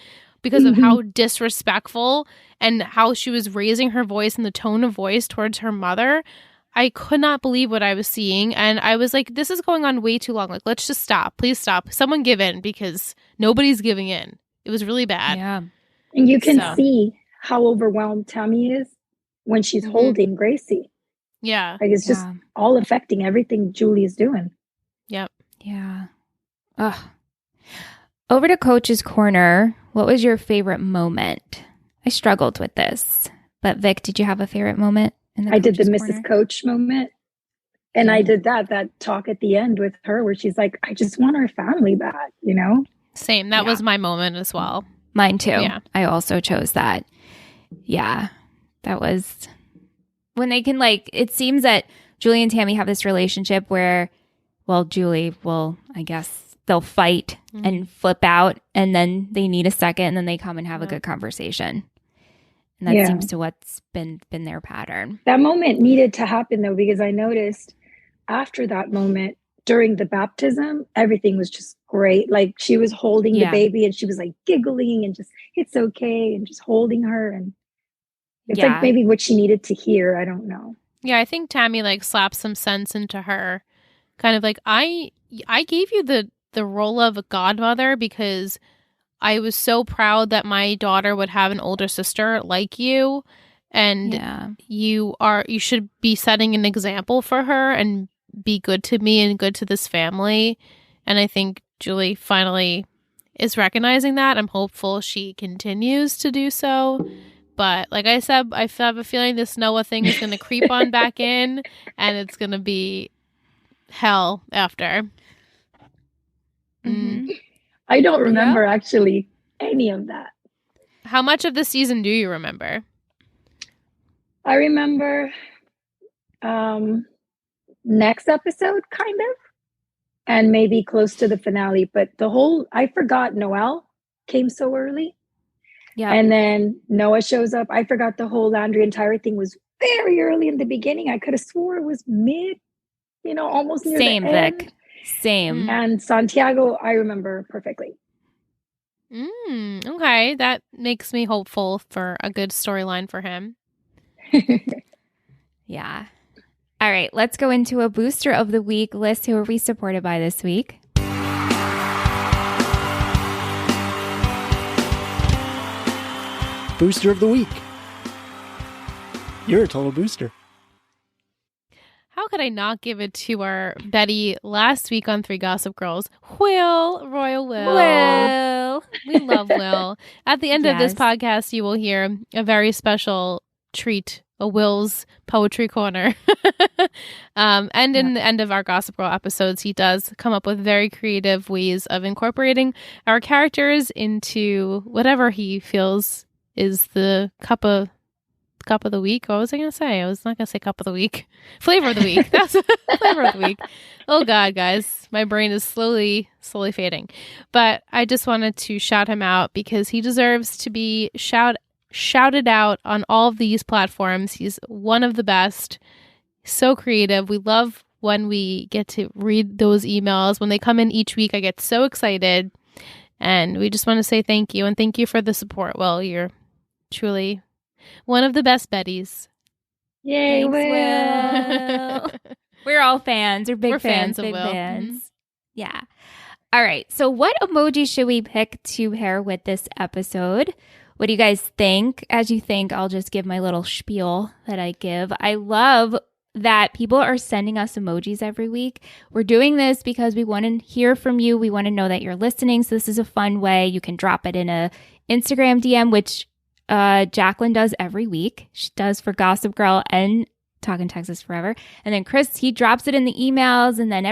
because of how disrespectful and how she was raising her voice and the tone of voice towards her mother. I could not believe what I was seeing. And I was like, this is going on way too long. Like, let's just stop. Please stop. Someone give in because nobody's giving in. It was really bad. Yeah. And you can see how overwhelmed Tammy is when she's holding Gracie. Yeah. Like, it's just all affecting everything Julie is doing. Yep. Yeah. Ugh. Over to Coach's Corner. What was your favorite moment? I struggled with this. But Vic, did you have a favorite moment? I did the Mrs. Coach moment. And I did that talk at the end with her where she's like, I just want our family back, you know? Same. That was my moment as well. Mine too. Yeah. I also chose that. Yeah. That was when they can, like, it seems that Julie and Tammy have this relationship where, well, Julie will, I guess, they'll fight and flip out and then they need a second and then they come and have a good conversation. And that seems to what's been their pattern. That moment needed to happen, though, because I noticed after that moment, during the baptism, everything was just great. Like, she was holding the baby and she was like giggling and just, it's okay, and just holding her. And it's like maybe what she needed to hear. I don't know. Yeah, I think Tammy like slapped some sense into her. Kind of like, I gave you the role of a godmother because I was so proud that my daughter would have an older sister like you, and you should be setting an example for her and be good to me and good to this family. And I think Julie finally is recognizing that. I'm hopeful she continues to do so. But like I said, I have a feeling this Noah thing is going to creep on back in, and it's going to be hell after. I don't remember actually any of that. How much of the season do you remember? I remember next episode, kind of, and maybe close to the finale. But I forgot Noelle came so early. Yeah. And then Noah shows up. I forgot the whole Landry and Tyra thing was very early in the beginning. I could have swore it was mid, almost near the end. Vic. Same. And Santiago, I remember perfectly. Okay. That makes me hopeful for a good storyline for him. Yeah. All right. Let's go into a booster of the week list. Who are we supported by this week? Booster of the week. You're a total booster. How could I not give it to our Betty last week on Three Gossip Girls? Royal Will. We love Will. At the end of this podcast, you will hear a very special treat, a Will's Poetry Corner. And in the end of our Gossip Girl episodes, he does come up with very creative ways of incorporating our characters into whatever he feels is the cup of cup of the week. What was I going to say? I was not going to say cup of the week. Flavor of the week. That's flavor of the week. Oh God, guys, my brain is slowly fading. But I just wanted to shout him out because he deserves to be shouted out on all of these platforms. He's one of the best. So creative. We love when we get to read those emails. When they come in each week, I get so excited. And we just want to say thank you. And thank you for the support. Well, you're truly one of the best Bettys. Yay, Thanks, Will. We're all fans. We're big We're fans of big Will. fans. Mhm. Yeah. All right. So what emoji should we pick to pair with this episode? What do you guys think? As you think, I'll just give my little spiel that I give. I love that people are sending us emojis every week. We're doing this because we want to hear from you. We want to know that you're listening. So this is a fun way. You can drop it in a Instagram DM, which Jacqueline does every week. She does for Gossip Girl and Talking Texas Forever. And then Chris, he drops it in the emails. And then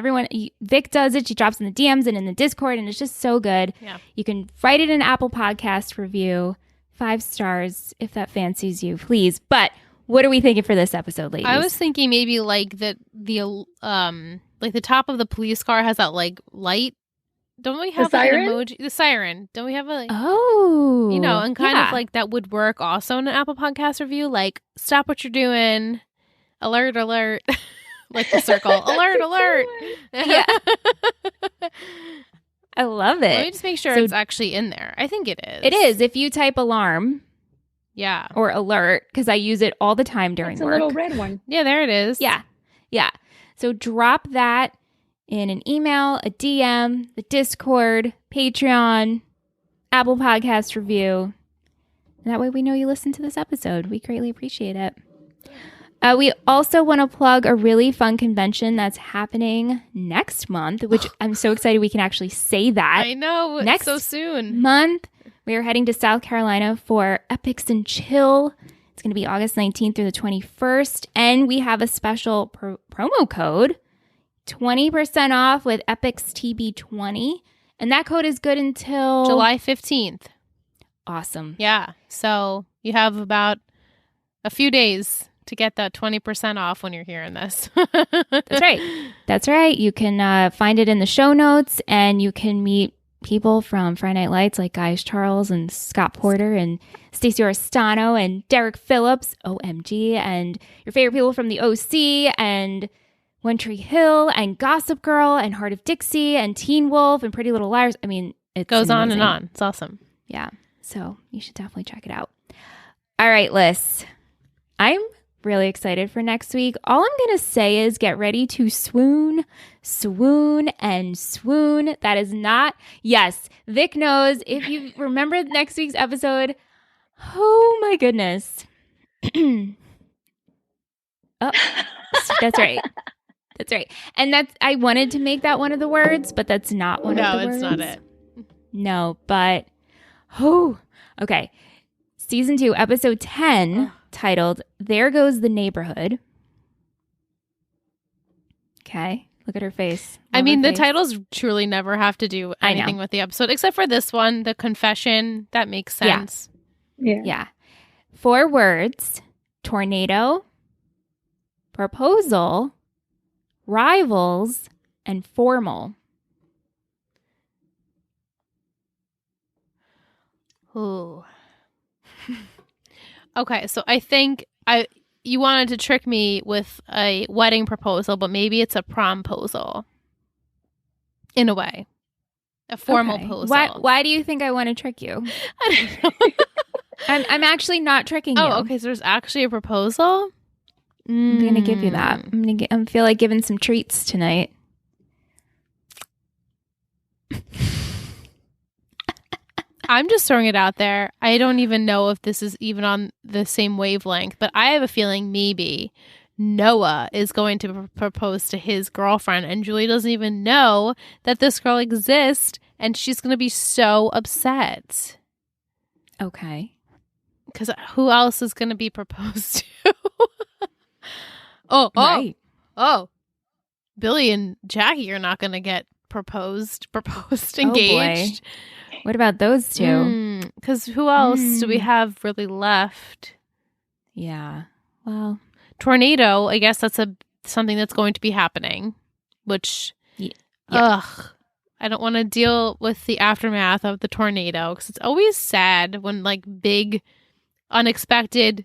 Vic does it. She drops in the DMs and in the Discord. And it's just so good. Yeah. You can write it in Apple Podcast review. 5 stars if that fancies you, please. But what are we thinking for this episode, ladies? I was thinking maybe like the top of the police car has that like light. Don't we have like an emoji? The siren. Don't we have a and kind of like that would work also in an Apple Podcast review. Like, stop what you're doing. Alert, alert. Like the circle. Alert, alert. Yeah. I love it. Let me just make sure it's actually in there. I think it is. It is. If you type alarm. Yeah. Or alert, because I use it all the time during It's work. a little red one. Yeah, there it is. Yeah. Yeah. So drop that in an email, a DM, the Discord, Patreon, Apple Podcast review. And that way we know you listened to this episode. We greatly appreciate it. We also want to plug a really fun convention that's happening next month, which I'm so excited we can actually say that. I know. Next so soon. month, we are heading to South Carolina for Epics and Chill. It's going to be August 19th through the 21st. And we have a special promo code, 20% off with Epics TB20. And that code is good until July 15th. Awesome. Yeah. So you have about a few days to get that 20% off when you're hearing this. That's right. That's right. You can find it in the show notes, and you can meet people from Friday Night Lights like Guys Charles and Scott Porter and Stacey Oristano and Derek Phillips, OMG, and your favorite people from the OC and One Tree Hill and Gossip Girl and Heart of Dixie and Teen Wolf and Pretty Little Liars. I mean, it goes on and on. It's awesome. Yeah. So you should definitely check it out. All right, Liz. I'm really excited for next week. All I'm going to say is get ready to swoon, and swoon. That is not, yes, Vic knows. If you remember next week's episode, oh my goodness. Oh, that's right. That's right. And I wanted to make that one of the words, but that's not one of the words. No, it's not it. No, but, okay. Season 2, episode 10, titled, There Goes the Neighborhood. Okay, look at her face. I mean, the titles truly never have to do I anything know. with the episode, except for this one, the confession. That makes sense. Yeah. 4 words, tornado, proposal, rivals, and formal. Ooh. Okay, so I think you wanted to trick me with a wedding proposal, but maybe it's a promposal. In a way. A formal Okay. proposal. Why do you think I want to trick you? I don't know. I'm actually not tricking you. Oh, okay, so there's actually a proposal? I'm going to give you that. I feel like giving some treats tonight. I'm just throwing it out there. I don't even know if this is even on the same wavelength, but I have a feeling maybe Noah is going to propose to his girlfriend, and Julie doesn't even know that this girl exists, and she's going to be so upset. Okay. Because who else is going to be proposed to? Right. Billy and Jackie are not going to get proposed, engaged. Oh boy. What about those two? Because who else do we have really left? Yeah. Well, Tornado, I guess that's something that's going to be happening, which, yeah. I don't want to deal with the aftermath of the tornado because it's always sad when like big, unexpected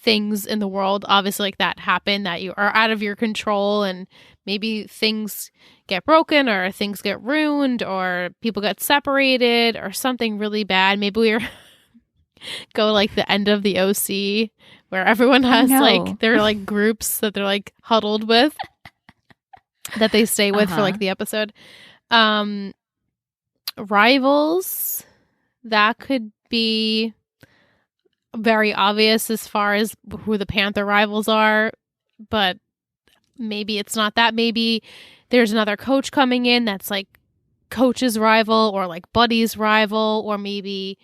things in the world, obviously like that happen that you are out of your control, and maybe things get broken or things get ruined or people get separated or something really bad. Maybe we're go like the end of the OC where everyone has like their like groups that they're like huddled with that they stay with for like the episode. Rivals, that could be very obvious as far as who the Panther rivals are, but maybe it's not that. Maybe there's another coach coming in that's like coach's rival or like Buddy's rival, or maybe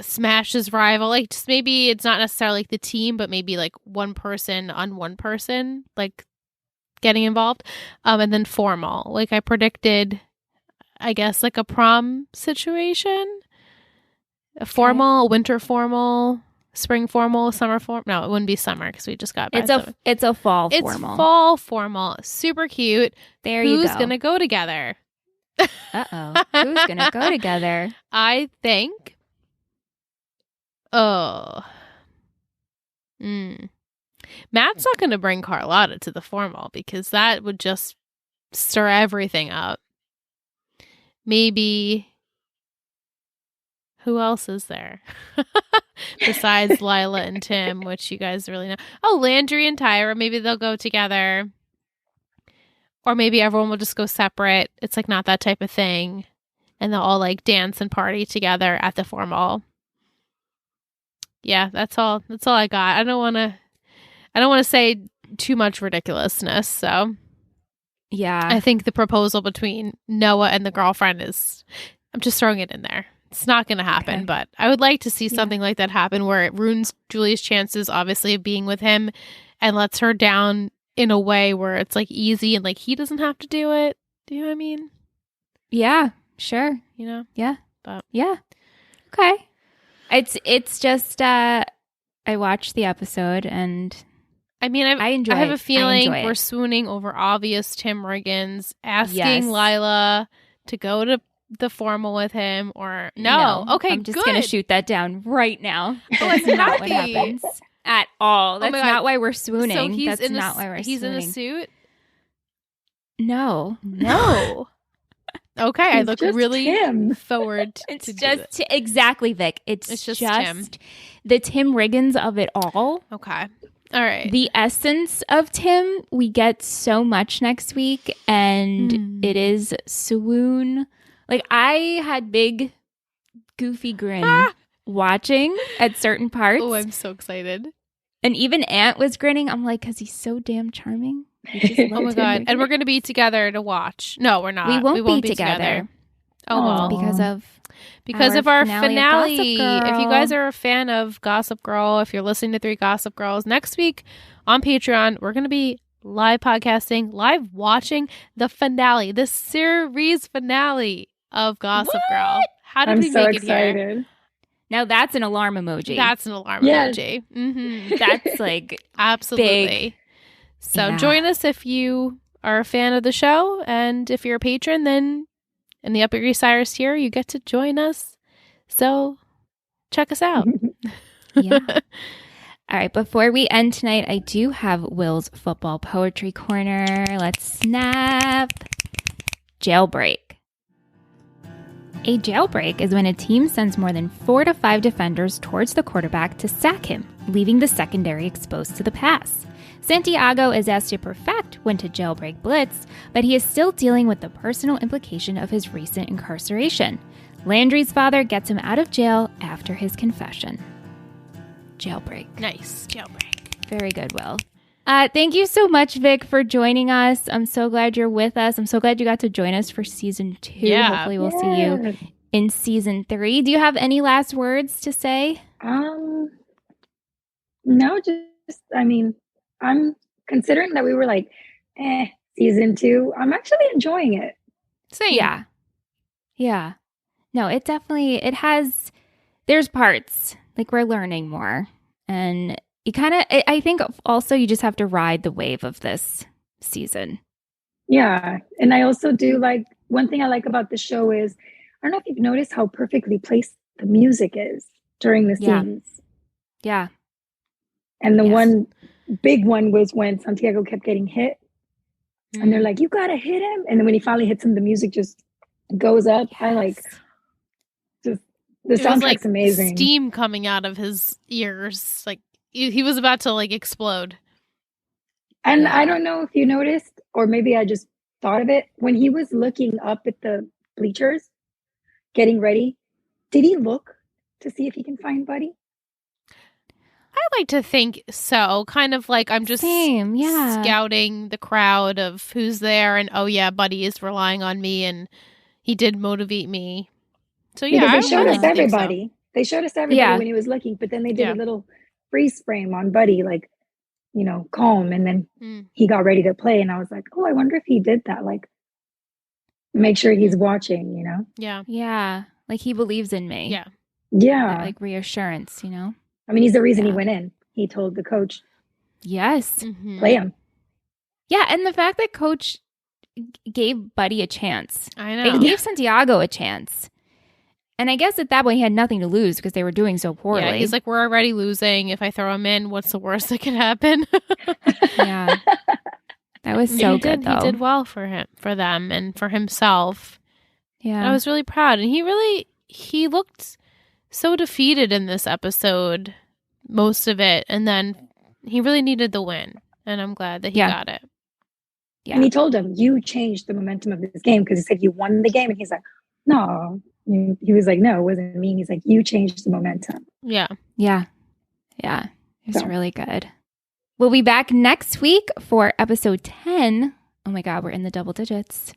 Smash's rival. Like just maybe it's not necessarily like the team, but maybe like one person on one person like getting involved. And then formal, like I predicted, I guess like a prom situation. A formal, winter formal, spring formal, summer formal. No, it wouldn't be summer because we just got back. It's a fall formal. It's fall formal. Super cute. There you go. Who's gonna go together? Uh-oh. Who's gonna go together? I think. Oh. Matt's not gonna bring Carlotta to the formal because that would just stir everything up. Maybe. Who else is there? Besides Lila and Tim, which you guys really know. Oh, Landry and Tyra. Maybe they'll go together. Or maybe everyone will just go separate. It's like not that type of thing. And they'll all like dance and party together at the formal. Yeah, that's all I got. I don't want to say too much ridiculousness, so yeah. I think the proposal between Noah and the girlfriend is, I'm just throwing it in there. It's not going to happen, but I would like to see something like that happen where it ruins Julie's chances, obviously, of being with him and lets her down in a way where it's like easy and like he doesn't have to do it. Do you know what I mean? Yeah, sure. You know? Yeah. But yeah. Okay. It's just I watched the episode and I mean, I enjoy I have a feeling we're we're swooning over obvious Tim Riggins, asking Lila to go to the formal with him or no. Okay, I'm just going to shoot that down right now. That's not what happens at all. That's not why we're swooning. So he's That's not why we're swooning. He's in a suit? No. Okay, I look really forward to it's just exactly, Vic. It's just Tim. The Tim Riggins of it all. Okay. All right. The essence of Tim, we get so much next week, and it is swoon. Like, I had big, goofy grin watching at certain parts. Oh, I'm so excited. And even Ant was grinning. I'm like, because he's so damn charming. Oh, my God. And we're going to be together to watch. No, we're not. We won't be together. Oh, well. Because of our finale. If you guys are a fan of Gossip Girl, if you're listening to 3 Gossip Girls, next week on Patreon, we're going to be live podcasting, live watching the finale, the series finale of Gossip Girl. How did we make it here? Now that's an alarm emoji. That's an alarm emoji. Mm-hmm. That's like absolutely big. So join us if you are a fan of the show, and if you're a patron, then in the Upper East Side tier, you get to join us. So check us out. Yeah. All right, before we end tonight, I do have Will's football poetry corner. Let's snap. Jailbreak. A jailbreak is when a team sends more than 4 to 5 defenders towards the quarterback to sack him, leaving the secondary exposed to the pass. Santiago is asked to perfect when to jailbreak blitz, but he is still dealing with the personal implication of his recent incarceration. Landry's father gets him out of jail after his confession. Jailbreak. Nice. Jailbreak. Very good, Will. Thank you so much, Vic, for joining us. I'm so glad you're with us. I'm so glad you got to join us for season 2. Yeah. Hopefully we'll see you in season 3. Do you have any last words to say? No, I'm considering that we were like, season 2. I'm actually enjoying it. Same. Yeah. No, it has, there's parts Like we're learning more. And you kind of, I think also you just have to ride the wave of this season. Yeah. And I also do like, one thing I like about the show is, I don't know if you've noticed how perfectly placed the music is during the scenes. Yeah. And the one big one was when Santiago kept getting hit. And they're like, you gotta hit him. And then when he finally hits him, the music just goes up. Yes. I like just the soundtrack's like amazing. Steam coming out of his ears. Like he was about to like explode. And I don't know if you noticed, or maybe I just thought of it. When he was looking up at the bleachers, getting ready, did he look to see if he can find Buddy? I like to think so. Kind of like I'm just scouting the crowd of who's there, and oh yeah, Buddy is relying on me, and he did motivate me. So yeah, they showed us everybody. So. They showed us everybody when he was looking, but then they did a little freeze frame on Buddy, like, you know, calm, and then he got ready to play, and I was like, oh, I wonder if he did that, like, make sure he's watching, you know? Yeah, like he believes in me. Yeah, that, like reassurance, you know. I mean, he's the reason he went in. He told the coach, play him. Yeah, and the fact that coach gave Buddy a chance. I know. It gave Santiago a chance. And I guess at that point he had nothing to lose because they were doing so poorly. Yeah, he's like, we're already losing. If I throw him in, what's the worst that can happen? Yeah. That was so good, though. He did well for them, and for himself. Yeah. And I was really proud. And he looked so defeated in this episode, most of it. And then he really needed the win. And I'm glad that he got it. Yeah. And he told him, you changed the momentum of this game, because he said you won the game. And he's like, no. He was like, no, it wasn't me. He's like, you changed the momentum. Yeah. Yeah. Yeah. It was really good. We'll be back next week for episode 10. Oh my God, we're in the double digits.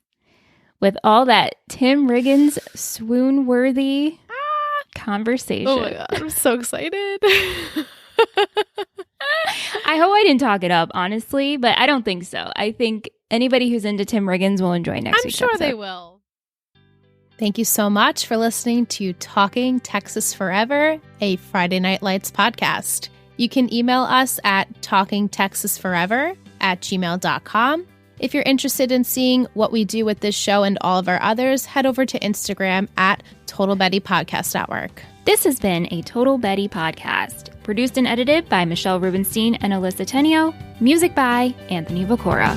With all that Tim Riggins swoon-worthy conversation. Oh my God, I'm so excited. I hope I didn't talk it up, honestly, but I don't think so. I think anybody who's into Tim Riggins will enjoy next week's episode. I'm sure they will. Thank you so much for listening to Talking Texas Forever, a Friday Night Lights podcast. You can email us at talkingtexasforever@gmail.com. If you're interested in seeing what we do with this show and all of our others, head over to Instagram at Total Betty Podcast Network. This has been a Total Betty podcast, produced and edited by Michelle Rubenstein and Alyssa Tenio, music by Anthony Vacora.